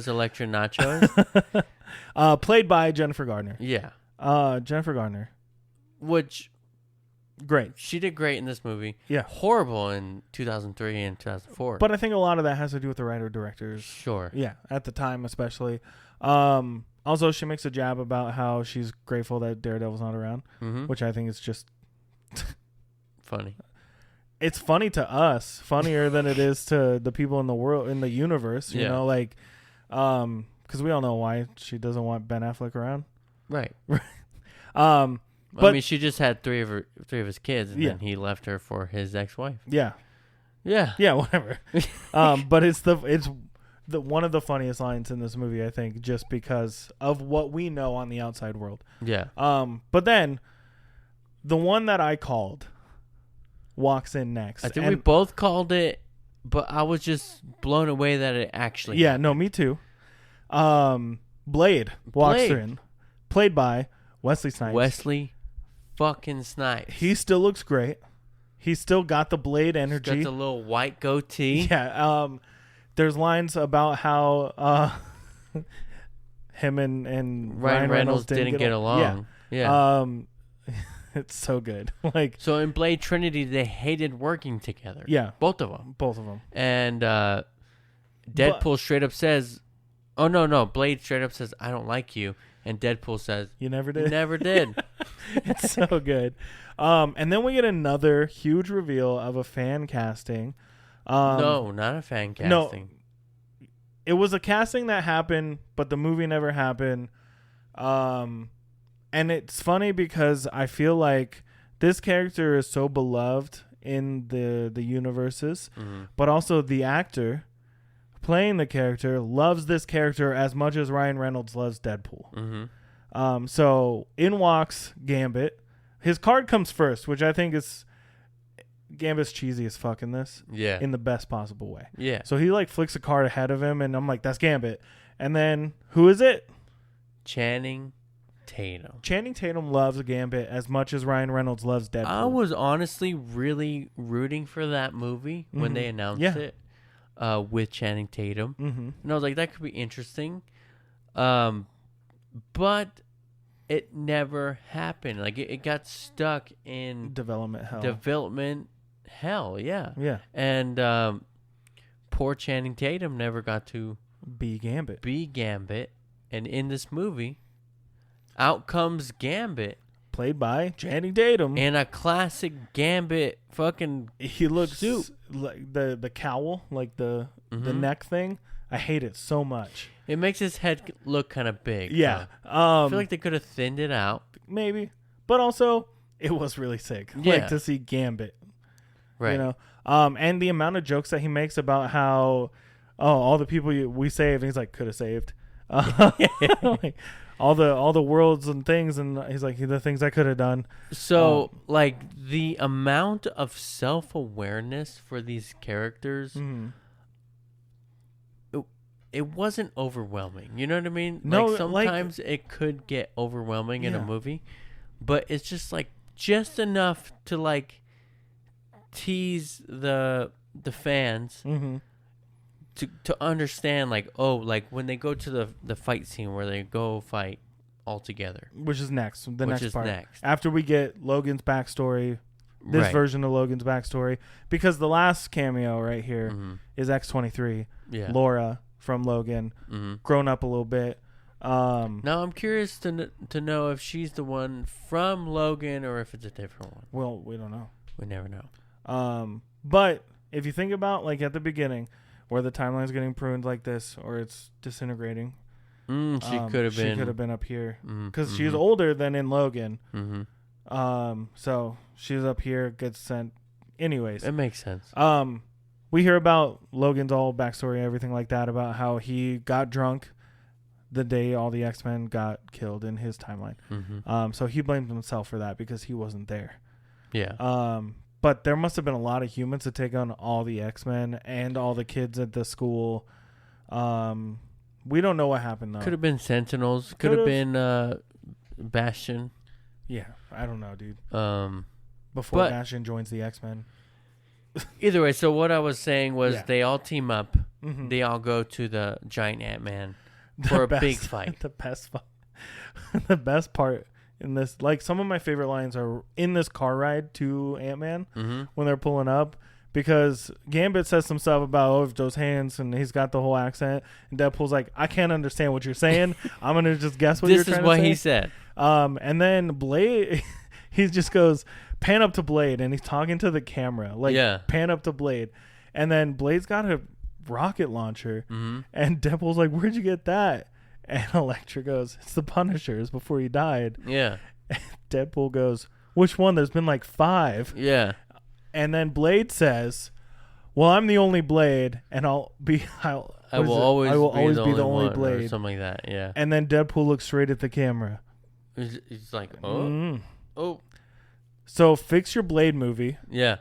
Electra Nachos. Played by Jennifer Garner. Yeah. Jennifer Garner. Which great. She did great in this movie. Yeah. Horrible in 2003 and 2004. But I think a lot of that has to do with the writer-directors. Sure. Yeah, at the time especially. Also, she makes a jab about how she's grateful that Daredevil's not around, which I think is just funny. It's funny to us, funnier than it is to the people in the world, in the universe, you know, like, because we all know why she doesn't want Ben Affleck around. Right. But I mean, she just had three of his kids, and then he left her for his ex-wife. Yeah. Yeah. Yeah, whatever. But it's one of the funniest lines in this movie, I think, just because of what we know on the outside world. Yeah. But then the one that I called walks in next. I think we both called it, but I was just blown away that it actually happened. No, me too. Blade walks in, played by Wesley Snipes. Wesley fucking Snipes. He still looks great. He's still got the Blade energy. He's got the little white goatee. Yeah. There's lines about how him and Ryan Reynolds didn't get along. Yeah. It's so good. Like, so in Blade Trinity, they hated working together. Yeah. Both of them. And Deadpool straight up says, oh, no. Blade straight up says, I don't like you. And Deadpool says, you never did. You never did. It's so good. And then we get another huge reveal of a fan casting. No, not a fan casting. No, it was a casting that happened, but the movie never happened. And it's funny because I feel like this character is so beloved in the universes, but also the actor playing the character loves this character as much as Ryan Reynolds loves Deadpool. So in walks Gambit. His card comes first, which I think is Gambit's cheesy as fuck in this. Yeah. In the best possible way. Yeah. So he like flicks a card ahead of him, and I'm like, that's Gambit. And then who is it? Channing Tatum. Channing Tatum loves Gambit as much as Ryan Reynolds loves Deadpool. I was honestly really rooting for that movie when they announced it with Channing Tatum. And I was like, that could be interesting. But it never happened. Like, it got stuck in development hell, yeah. Yeah. And poor Channing Tatum never got to be Gambit. And in this movie, out comes Gambit. Played by Channing Tatum. In a classic Gambit fucking he looks suit. Like the cowl, like the neck thing. I hate it so much. It makes his head look kind of big. Yeah. I feel like they could have thinned it out. Maybe. But also, it was really sick. Yeah. Like, to see Gambit. Right. You know? And the amount of jokes that he makes about how, all the people we saved, and he's like, could have saved. Like, all the worlds and things, and he's like, the things I could have done. So, like, the amount of self-awareness for these characters, it wasn't overwhelming. You know what I mean? No, like, sometimes it could get overwhelming in a movie, but it's just, like, just enough to, like, tease the fans Mm-hmm. to understand, like, oh, like when they go to the fight scene where they go fight all together, Which is next. The which next is part. next. After we get Logan's backstory, this Right. version of Logan's backstory, because the last cameo right here Mhm. is X-23, Yeah. Laura from Logan, Mhm. grown up a little bit. Now I'm curious to know if she's the one from Logan or if it's a different one. Well, we don't know. We never know. But if you think about like at the beginning, where the timeline's getting pruned like this, or it's disintegrating, She could have been. She could have been up here Mhm. because she's older than in Logan. Mhm. So she's up here, gets sent. Anyways, It makes sense. we hear about Logan's all backstory, everything like that, about how he got drunk the day all the X-Men got killed in his timeline. Mhm. So he blamed himself for that because he wasn't there. Yeah. But there must have been a lot of humans to take on all the X-Men and all the kids at the school. We don't know what happened though. Could have been Sentinels. Could have been Bastion. Yeah, I don't know, dude. But- Before Bastion joins the X-Men. Either way, so what I was saying was Yeah. they all team up. Mhm. They all go to the giant Ant-Man for a big fight. The the best part in this, like some of my favorite lines are in this car ride to Ant-Man Mhm. when they're pulling up, because Gambit says some stuff about those hands, and he's got the whole accent, and Deadpool's like, I can't understand what you're saying. I'm gonna just guess what you're This trying is to what say. he said. And then Blade, he just goes, pan up to Blade, and he's talking to the camera, like, Yeah. pan up to Blade, and then Blade's got a rocket launcher, Mhm. and Deadpool's like, where'd you get that? And Elektra goes, it's the Punisher's before he died. Yeah. Deadpool goes, which one? There's been like 5. Yeah. And then Blade says, well, I'm the only Blade, and I will always be the only one, or Blade. something like that. Yeah. And then Deadpool looks straight at the camera. He's like, oh, Mm. oh, So fix your Blade movie. yeah.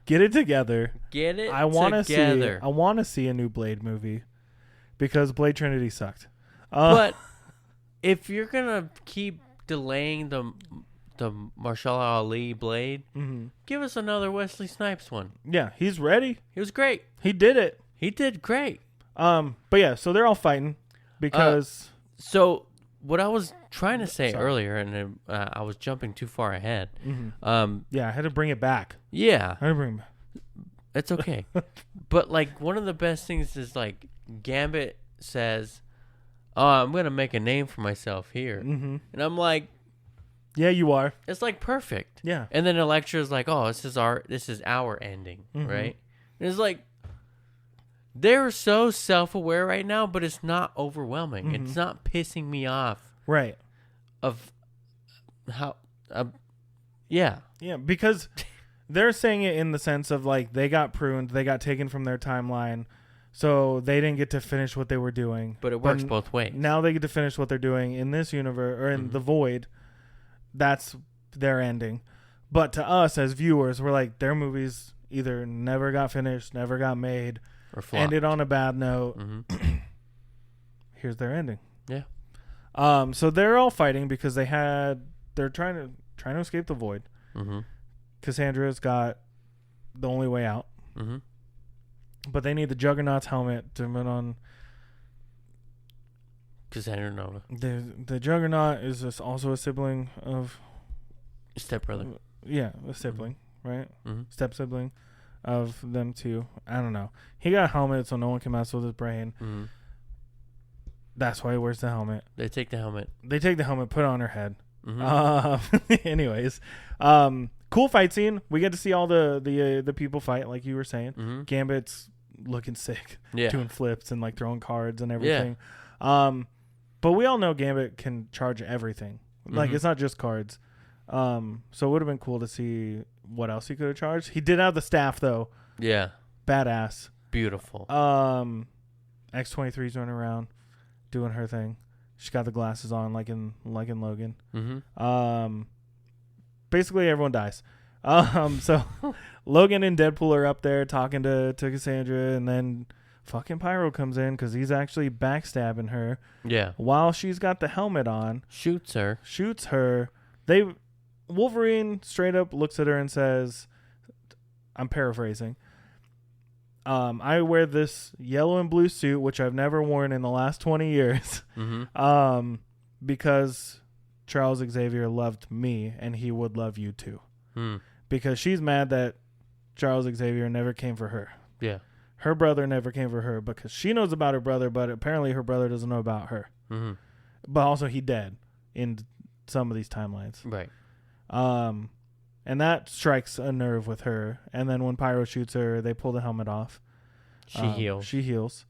Get it together. Get it I want to see. together. I want to see a new Blade movie, because Blade Trinity sucked. But if you're gonna keep delaying the Marshall Ali Blade, mhm. give us another Wesley Snipes one. Yeah, he's ready. He was great. He did it. He did great. But yeah, so they're all fighting because So what I was trying to say Sorry. earlier, and I was jumping too far ahead. mhm. Yeah, I had to bring it back. Yeah, I had to bring it back. it's okay. But like one of the best things is like Gambit says, "Oh, I'm gonna make a name for myself here," Mhm. and I'm like, Yeah, you are. it's like perfect. Yeah. And then Elektra's like, "Oh, this is our ending, Mhm. right?" And it's like they're so self-aware right now, but it's not overwhelming. Mhm. It's not pissing me off Right. of how. Yeah. Yeah, because they're saying it in the sense of like they got pruned, they got taken from their timeline, so they didn't get to finish what they were doing. But it works both ways. Now they get to finish what they're doing in this universe or in Mhm. the Void. That's their ending. But to us as viewers, we're like, their movies either never got finished, never got made, Or flopped. ended on a bad note. Mm-hmm. Here's their ending. Yeah. So they're all fighting because they're trying to escape the Void. Mm-hmm. Cassandra's got the only way out. Mm-hmm. But they need the Juggernaut's helmet to put on. Cassandra Nova. The Juggernaut is also a sibling of. Stepbrother. Yeah, a sibling, right? Mm-hmm. Step sibling of them two. I don't know. He got a helmet so no one can mess with his brain. Mm-hmm. That's why he wears the helmet. They take the helmet. They take the helmet, put it on her head. Mm-hmm. Anyways, cool fight scene. We get to see all the people fight, like you were saying. Mm-hmm. Gambit's looking sick, Yeah. doing flips and like throwing cards and everything. But we all know Gambit can charge everything. Like Mhm. it's not just cards. So it would have been cool to see what else he could have charged. He did have the staff though. Yeah. Badass. Beautiful. X-23's running around doing her thing. She got the glasses on like in Logan. Mm-hmm. Basically everyone dies. So Logan and Deadpool are up there talking to Cassandra, and then fucking Pyro comes in because he's actually backstabbing her Yeah. while she's got the helmet on. Shoots her. Shoots her. Wolverine straight up looks at her and says, I'm paraphrasing. I wear this yellow and blue suit, which I've never worn in the last 20 years, because Charles Xavier loved me, and he would love you too. Because she's mad that Charles Xavier never came for her. Yeah. Her brother never came for her because she knows about her brother, but apparently her brother doesn't know about her. But also he dead in some of these timelines. Right. And that strikes a nerve with her. And then when Pyro shoots her, they pull the helmet off. She heals. She heals.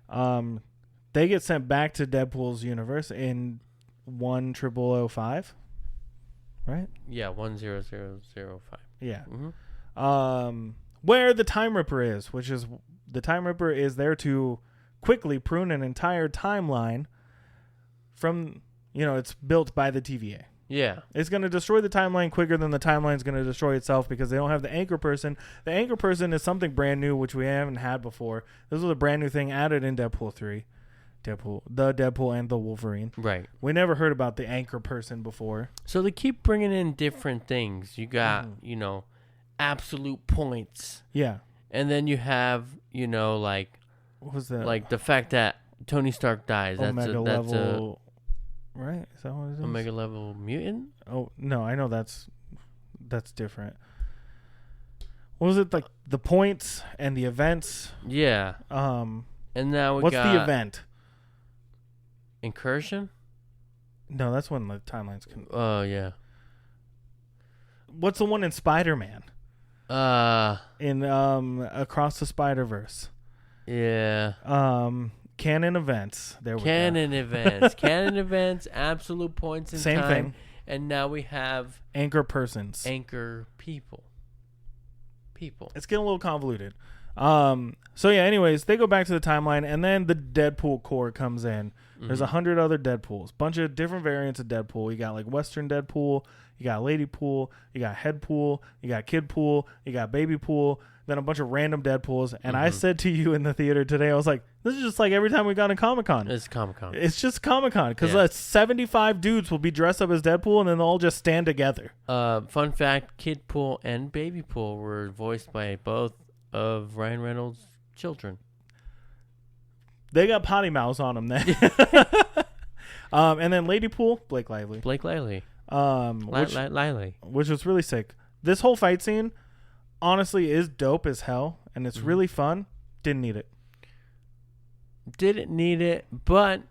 They get sent back to Deadpool's universe in 10005, right? Yeah, 10005. Yeah. Where the Time Ripper is, which is the Time Ripper is there to quickly prune an entire timeline from, it's built by the TVA. Yeah. It's going to destroy the timeline quicker than the timeline's going to destroy itself because they don't have the anchor person. The anchor person is something brand new, which we haven't had before. This was a brand new thing added in Deadpool 3. The Deadpool and the Wolverine. Right. We never heard about the anchor person before. So they keep bringing in different things. You got, absolute points. Yeah. And then you have, like... What was that? Like the fact that Tony Stark dies. Omega level... Right? Is that what it is? Omega level mutant? Oh, no, I know that's different. What was it, like the points and the events? Yeah. And now what's the event? Incursion? No, that's when the timelines can... Oh, yeah. What's the one in Spider-Man? In Across the Spider-Verse. Yeah. Canon events. There we go. Canon events. Canon events, absolute points in Same time. thing. And now we have... Anchor persons. Anchor people. It's getting a little convoluted. So yeah, anyways, they go back to the timeline, and then the Deadpool Corps comes in. There's 100 other Deadpools. Bunch of different variants of Deadpool. You got like Western Deadpool. You got Lady Pool. You got Head Pool. You got Kid Pool. You got Baby Pool. Then a bunch of random Deadpools. And I said to you in the theater today, I was like, this is just like every time we got to Comic-Con. It's Comic-Con. It's just Comic-Con. Because 75 dudes will be dressed up as Deadpool, and then they'll all just stand together. Fun fact, Kid Pool and Baby Pool were voiced by both of Ryan Reynolds' children. They got potty mouths on them then. And then Lady Pool, Blake Lively. Which was really sick. This whole fight scene, honestly, is dope as hell, and it's really fun. Didn't need it. Didn't need it, but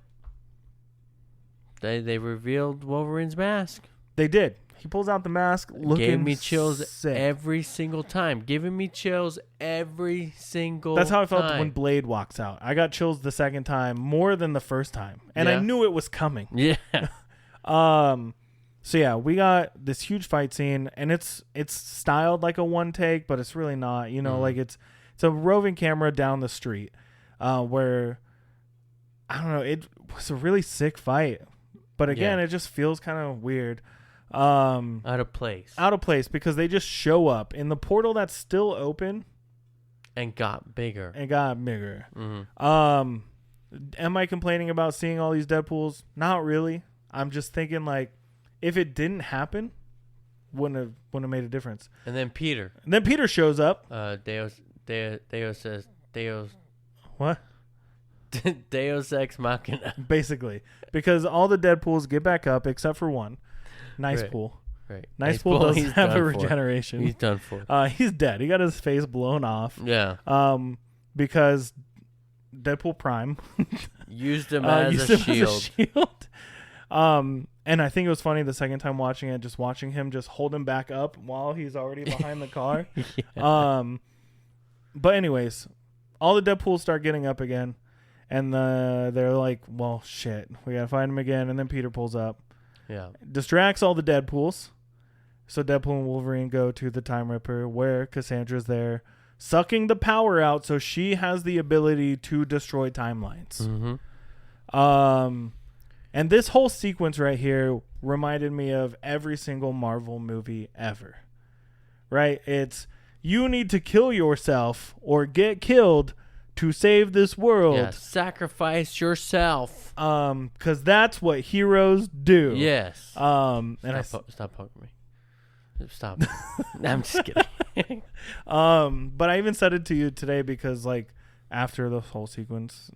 they revealed Wolverine's mask. They did. He pulls out the mask, looking Gave me chills sick. every single time. Giving me chills every single That's how I felt time. when Blade walks out. I got chills the second time more than the first time, and I knew it was coming. Yeah. So yeah, we got this huge fight scene, and it's styled like a one take, but it's really not. Like it's a roving camera down the street, where I don't know. It was a really sick fight, but again, it just feels kind of weird. Out of place because they just show up in the portal that's still open and got bigger. Am I complaining about seeing all these Deadpools? Not really. I'm just thinking, like, if it didn't happen, wouldn't have made a difference. And then Peter shows up. Deus What? Deus Ex Machina. Basically, because all the Deadpools get back up except for one. Nice Pool. Right. Nice Pool doesn't have a regeneration. He's done for. He's dead. He got his face blown off. Yeah. Because Deadpool Prime used him as a shield. And I think it was funny the second time watching it, just watching him just hold him back up while he's already behind the car. But anyways, all the Deadpools start getting up again, and they're like, well, shit, we gotta find him again. And then Peter pulls up. Yeah. Distracts all the Deadpools. So Deadpool and Wolverine go to the Time Ripper where Cassandra's there, sucking the power out so she has the ability to destroy timelines. And this whole sequence right here reminded me of every single Marvel movie ever. Right? It's you need to kill yourself or get killed to save this world. Yeah, sacrifice yourself. Because that's what heroes do. Yes. And stop poking me. Stop. I'm just kidding. But I even said it to you today because like after the whole sequence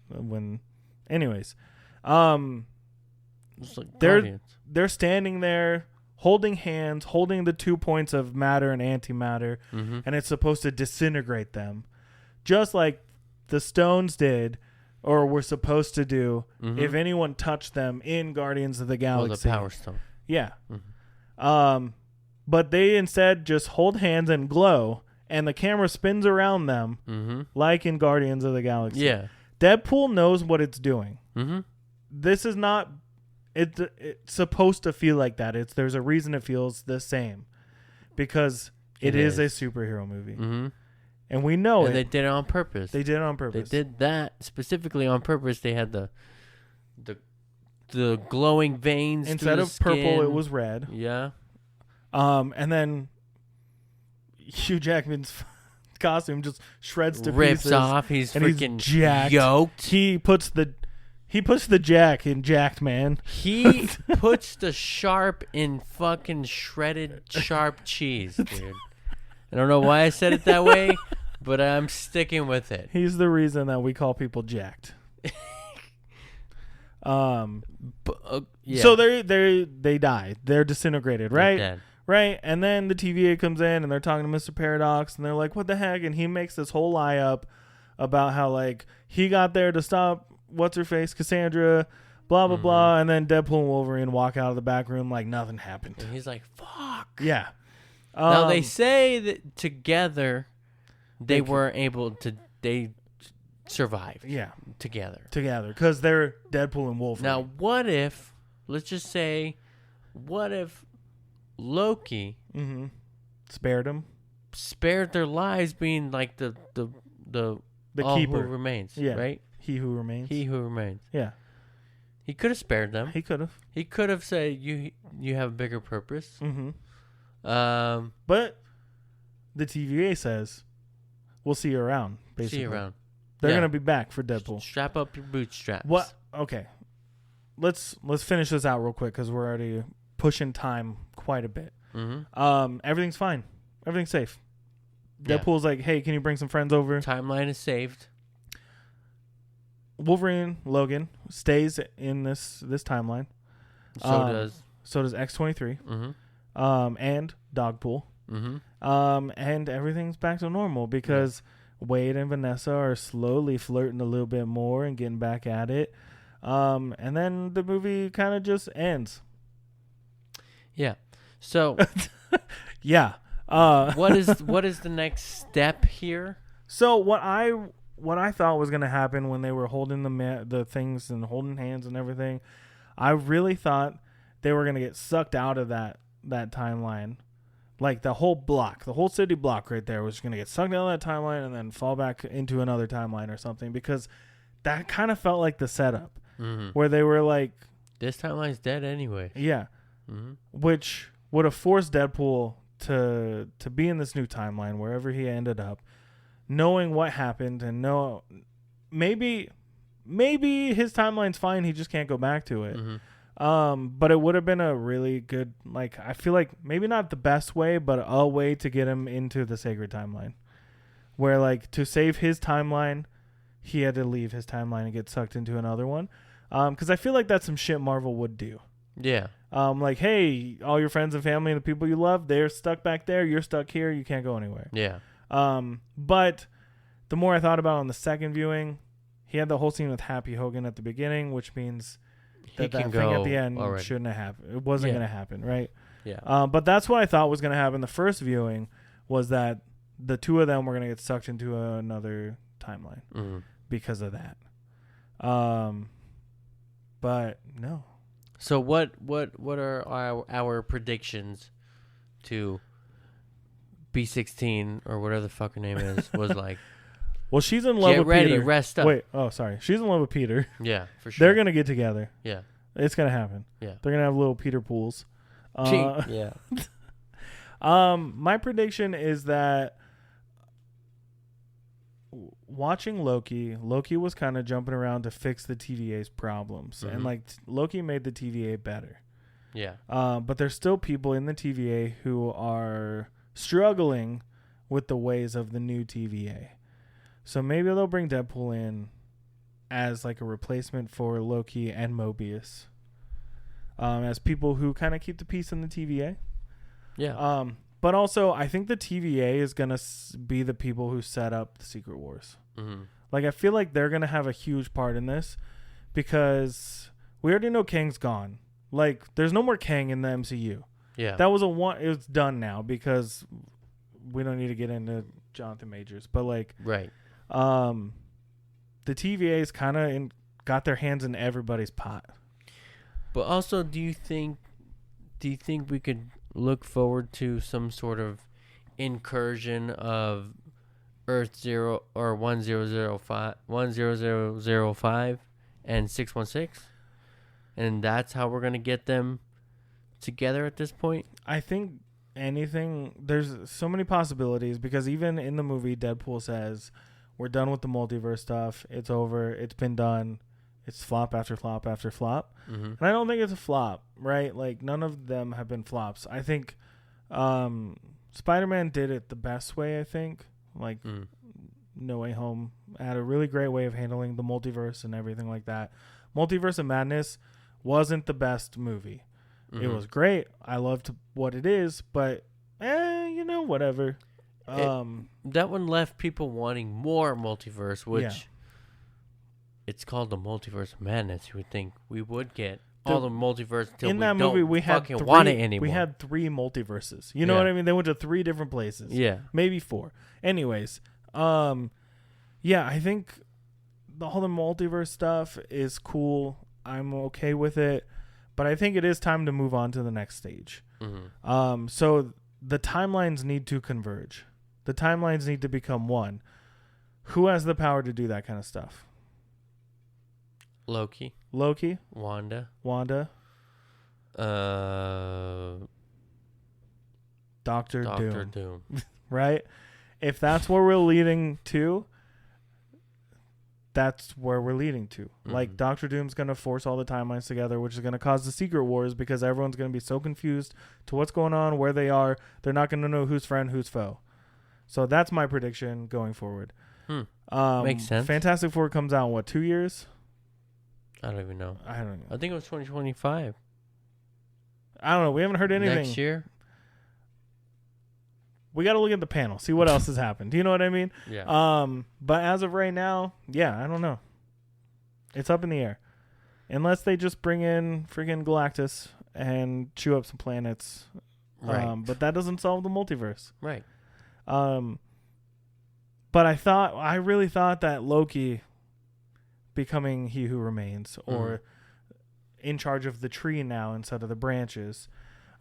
anyways, It's like they're Guardians. they're standing there holding hands, holding the 2 points of matter and antimatter, and it's supposed to disintegrate them, just like the stones did, or were supposed to do if anyone touched them in Guardians of the Galaxy. The Power Stone. Yeah. But they instead just hold hands and glow, and the camera spins around them like in Guardians of the Galaxy. Yeah. Deadpool knows what it's doing. This is not... It's supposed to feel like that. There's a reason it feels the same. Because it is a superhero movie. And we know and they did it on purpose. They did it on purpose. They did that specifically on purpose. They had the glowing veins. Instead of purple, it was red. Yeah. And then Hugh Jackman's costume just shreds to rips pieces. Off. He's freaking jacked. Yoked. He puts the jack in Jacked Man. He puts the sharp in fucking shredded sharp cheese, dude. I don't know why I said it that way, but I'm sticking with it. He's the reason that we call people jacked. Yeah. So they die. They're disintegrated, right? They're dead. Right. And then the TVA comes in and they're talking to Mr. Paradox and they're like, what the heck? And he makes this whole lie up about how like he got there to stop what's her face, Cassandra, blah blah blah, and then Deadpool and Wolverine walk out of the back room like nothing happened. And he's like, fuck. Yeah. Now they say that together they weren't able to. They survived. Yeah. Together because they're Deadpool and Wolverine. Now, what if? Let's just say, what if Loki spared them, spared their lives, being like the keeper who remains. Yeah. Right. He who remains. He who remains. Yeah. He could have spared them. He could have. He could have said, "You have a bigger purpose." But the TVA says, "We'll see you around." Basically, see you around. They're gonna be back for Deadpool. Strap up your bootstraps. What? Okay. Let's finish this out real quick because we're already pushing time quite a bit. Everything's fine. Everything's safe. Deadpool's like, "Hey, can you bring some friends over?" Timeline is saved. Wolverine Logan stays in this timeline. So does X-23. And Dogpool. And everything's back to normal because Wade and Vanessa are slowly flirting a little bit more and getting back at it. And then the movie kind of just ends. Yeah. So yeah. What is the next step here? So what I thought was going to happen when they were holding the things and holding hands and everything, I really thought they were going to get sucked out of that timeline. Like the whole city block right there was going to get sucked out of that timeline and then fall back into another timeline or something, because that kind of felt like the setup where they were like, this timeline's dead anyway. Yeah. Which would have forced Deadpool to be in this new timeline wherever he ended up, knowing what happened and maybe his timeline's fine, he just can't go back to it. But it would have been a really good, like, I feel like maybe not the best way, but a way to get him into the sacred timeline, where like to save his timeline, he had to leave his timeline and get sucked into another one. Because I feel like that's some shit Marvel would do. Yeah. Like, hey, all your friends and family and the people you love, they're stuck back there. You're stuck here. You can't go anywhere. Yeah. But the more I thought about it on the second viewing, he had the whole scene with Happy Hogan at the beginning, which means that thing at the end shouldn't have happened. It wasn't going to happen, right? Yeah. But that's what I thought was going to happen the first viewing, was that the two of them were going to get sucked into another timeline because of that. But no. So what are our predictions to B16 or whatever the fuck her name is was like? Well, she's in love with Peter. Get ready, Peter. rest up. Wait, sorry. She's in love with Peter. Yeah, for sure. They're going to get together. Yeah. It's going to happen. Yeah. They're going to have little Peter pools. Yeah. My prediction is that watching Loki was kind of jumping around to fix the TVA's problems. And like Loki made the TVA better. Yeah. But there's still people in the TVA who are struggling with the ways of the new TVA. So maybe they'll bring Deadpool in as like a replacement for Loki and Mobius, as people who kind of keep the peace in the TVA. Yeah. But also, I think the TVA is going to be the people who set up the Secret Wars. Mm-hmm. Like, I feel like they're going to have a huge part in this because we already know Kang's gone. Like, there's no more Kang in the MCU. Yeah. That was it's done now because we don't need to get into Jonathan Majors. But, like, right. The TVA's kind of got their hands in everybody's pot. But also, do you think we could look forward to some sort of incursion of Earth 0 or 1005 and 616? And that's how we're going to get them together at this point? I think there's so many possibilities because even in the movie, Deadpool says, we're done with the multiverse stuff. It's over. It's been done. It's flop after flop after flop. Mm-hmm. And I don't think it's a flop, right? Like, none of them have been flops. I think Spider-Man did it the best way, I think. Like, No Way Home had a really great way of handling the multiverse and everything like that. Multiverse of Madness wasn't the best movie. Mm-hmm. It was great. I loved what it is, but, whatever. That one left people wanting more multiverse, which it's called the Multiverse of Madness. You would think we would get all the multiverse until in that movie we had fucking want it anymore. We had 3 multiverses. You know what I mean? They went to 3 different places. Yeah. Maybe 4. Anyways, I think the whole multiverse stuff is cool. I'm okay with it. But I think it is time to move on to the next stage. Mm-hmm. So the timelines need to converge. The timelines need to become one. Who has the power to do that kind of stuff? Loki. Wanda. Doctor Doom. Right? If that's where we're leading to, that's where we're leading to. Mm-hmm. Like, Doctor Doom's going to force all the timelines together, which is going to cause the Secret Wars because everyone's going to be so confused to what's going on, where they are. They're not going to know who's friend, who's foe. So that's my prediction going forward. Makes sense. Fantastic Four comes out in 2 years? I don't even know. I don't know. I think it was 2025. I don't know. We haven't heard anything. Next year? We got to look at the panel, see what else has happened. Do you know what I mean? Yeah. But as of right now, I don't know. It's up in the air. Unless they just bring in freaking Galactus and chew up some planets. Right. But that doesn't solve the multiverse. Right. But I really thought that Loki becoming He Who Remains or in charge of the tree now instead of the branches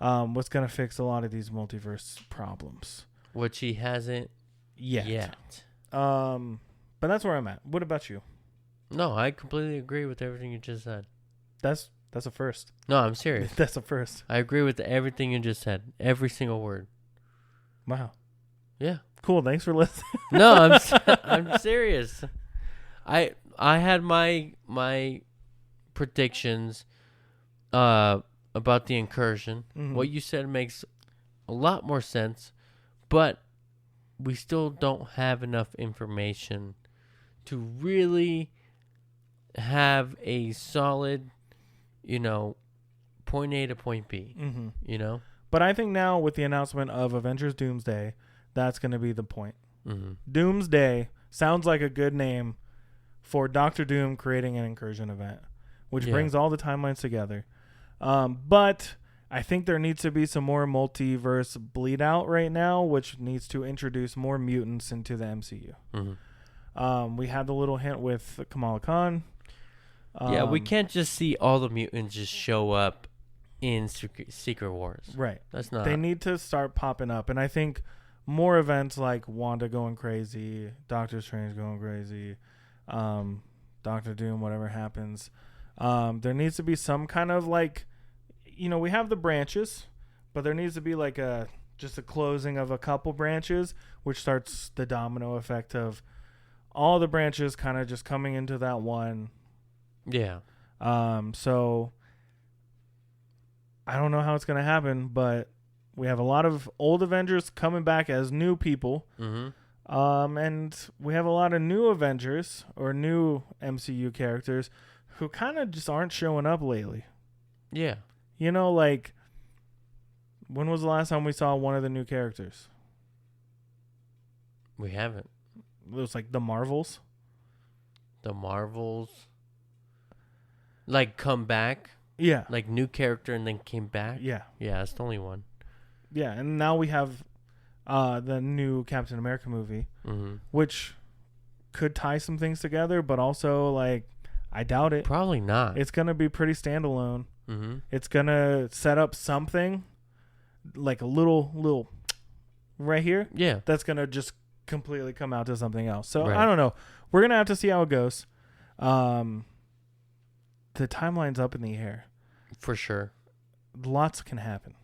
was going to fix a lot of these multiverse problems. Which he hasn't yet. But that's where I'm at. What about you? No, I completely agree with everything you just said. That's a first. No, I'm serious. That's a first. I agree with everything you just said. Every single word. Wow. Yeah. Cool. Thanks for listening. No, I'm serious. I had my predictions about the incursion. Mm-hmm. What you said makes a lot more sense, but we still don't have enough information to really have a solid, point A to point B. Mm-hmm. But I think now with the announcement of Avengers Doomsday, that's going to be the point. Mm-hmm. Doomsday sounds like a good name for Doctor Doom creating an incursion event, which brings all the timelines together. But I think there needs to be some more multiverse bleed out right now, which needs to introduce more mutants into the MCU. Mm-hmm. We had the little hint with Kamala Khan. We can't just see all the mutants just show up in Secret Wars. Right. That's not. They need to start popping up. And I think more events like Wanda going crazy, Doctor Strange going crazy, Doctor Doom, whatever happens. There needs to be some kind of we have the branches, but there needs to be just a closing of a couple branches, which starts the domino effect of all the branches kind of just coming into that one. Yeah. So I don't know how it's going to happen, but We have a lot of old Avengers coming back as new people. Mm-hmm. And we have a lot of new Avengers or new MCU characters who kind of just aren't showing up lately. Yeah. You know, like, when was the last time we saw one of the new characters? We haven't. It was like the Marvels. The Marvels. Like, come back? Yeah. Like, new character and then came back? Yeah. Yeah, that's the only one. Yeah, and now we have the new Captain America movie, Mm-hmm. which could tie some things together, but also, like, I doubt it. Probably not. It's going to be pretty standalone. Mm-hmm. It's going to set up something, like a little right here. Yeah. That's going to just completely come out to something else. So, Right. I don't know. We're going to have to see how it goes. The timeline's up in the air. For sure. Lots can happen.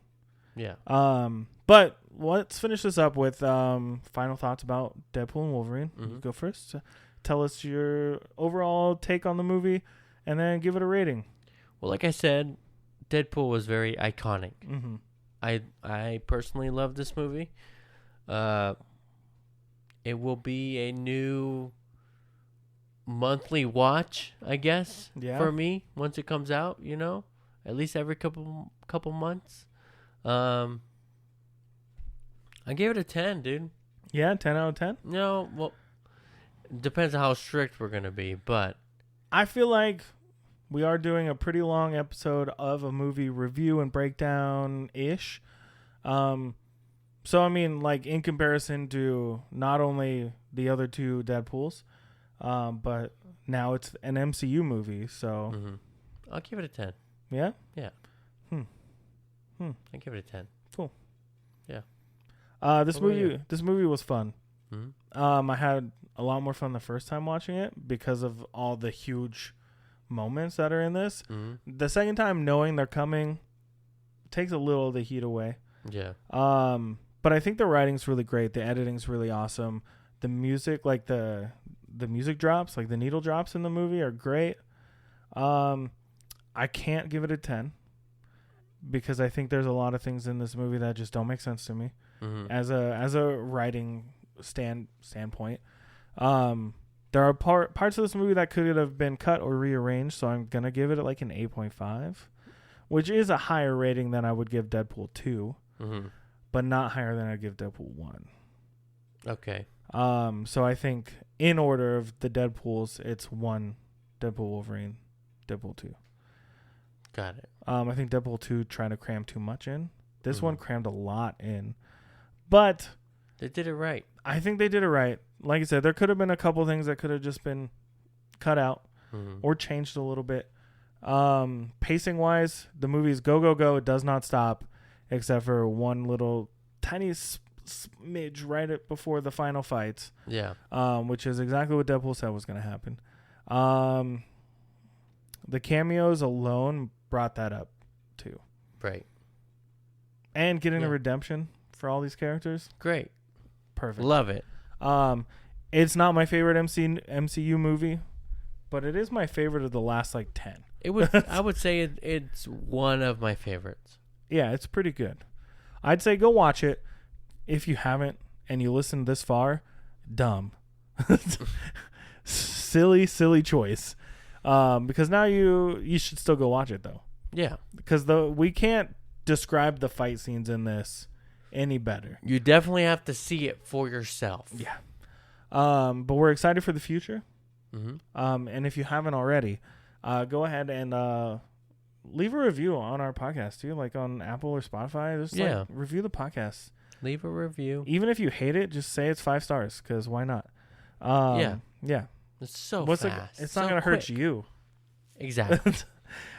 Yeah. But let's finish this up with final thoughts about Deadpool and Wolverine. Mm-hmm. Go first. Tell us your overall take on the movie, and then give it a rating. Well, like I said, Deadpool was very iconic. Mm-hmm. I personally love this movie. It will be a new monthly watch, I guess, for me once it comes out. You know, at least every couple months. I gave it a 10, dude. Yeah, 10 out of 10? No, well, depends on how strict we're going to be, but I feel like we are doing a pretty long episode of a movie review and breakdown-ish. So, I mean, like, in comparison to not only the other two Deadpools, but now it's an MCU movie, so... mm-hmm. I'll give it a 10. Yeah? Yeah. I give it a 10. Cool. Yeah. This movie was fun. Mm-hmm. I had a lot more fun the first time watching it because of all the huge moments that are in this. Mm-hmm. The second time, knowing they're coming, takes a little of the heat away. Yeah. But I think the writing's really great. The editing's really awesome. The music, like the music drops, like the needle drops in the movie, are great. I can't give it a 10 because I think there's a lot of things in this movie that just don't make sense to me. Mm-hmm. As a writing standpoint. There are parts of this movie that could have been cut or rearranged, so I'm gonna give it like an 8.5, which is a higher rating than I would give Deadpool 2, Mm-hmm. but not higher than I'd give Deadpool 1. Okay. So I think in order of the Deadpools, it's 1 Deadpool Wolverine, Deadpool 2. Got it. I think Deadpool 2 tried to cram too much in. This Mm-hmm. one crammed a lot in, but They did it right. I think they did it right. Like I said, there could have been a couple things that could have just been cut out Mm-hmm. or changed a little bit. Pacing wise, the movie's go, go, go. It does not stop except for one little tiny smidge right before the final fights. Yeah. Which is exactly what Deadpool said was going to happen. The cameos alone brought that up too. Right. And getting a Yeah. redemption for all these characters. Great. Perfect. Love it. It's not my favorite MCU movie, but it is my favorite of the last like 10. It would. I would say it's one of my favorites. Yeah, it's pretty good. I'd say go watch it if you haven't and you listened this far. Dumb. silly choice. Because now you should still go watch it though. Yeah. Because we can't describe the fight scenes in this any better. You definitely have to see it for yourself. Yeah. But we're excited for the future. Mm-hmm. And if you haven't already, go ahead and leave a review on our podcast too, like on Apple or Spotify. Just like, review the podcast. Leave a review. Even if you hate it, just say it's 5 stars because why not? Yeah. It's so fast. It's not gonna hurt you. Exactly.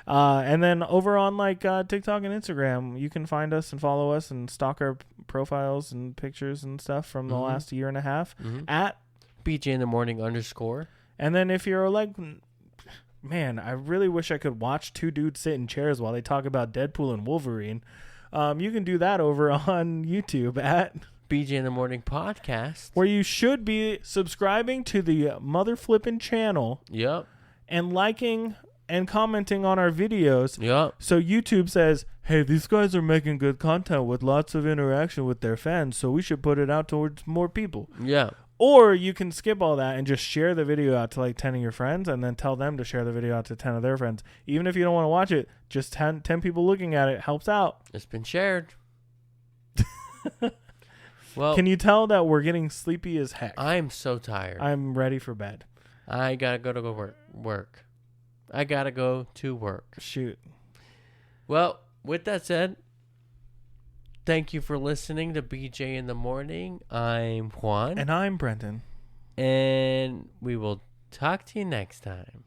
And then over on like TikTok and Instagram, you can find us and follow us and stalk our profiles and pictures and stuff from the last year and a half at BJ in the morning _. And then if you're like, man, I really wish I could watch two dudes sit in chairs while they talk about Deadpool and Wolverine, you can do that over on YouTube at BJ in the morning podcast, where you should be subscribing to the mother flipping channel. Yep. And liking and commenting on our videos. Yep. So YouTube says, hey, these guys are making good content with lots of interaction with their fans, so we should put it out towards more people. Yeah. Or you can skip all that and just share the video out to like 10 of your friends and then tell them to share the video out to 10 of their friends. Even if you don't want to watch it, just 10 people looking at it helps out. It's been shared. Well, can you tell that we're getting sleepy as heck? I'm so tired. I'm ready for bed. I gotta go to work. I gotta go to work. Shoot. Well, with that said, thank you for listening to BJ in the Morning. I'm Juan. And I'm Brendan. And we will talk to you next time.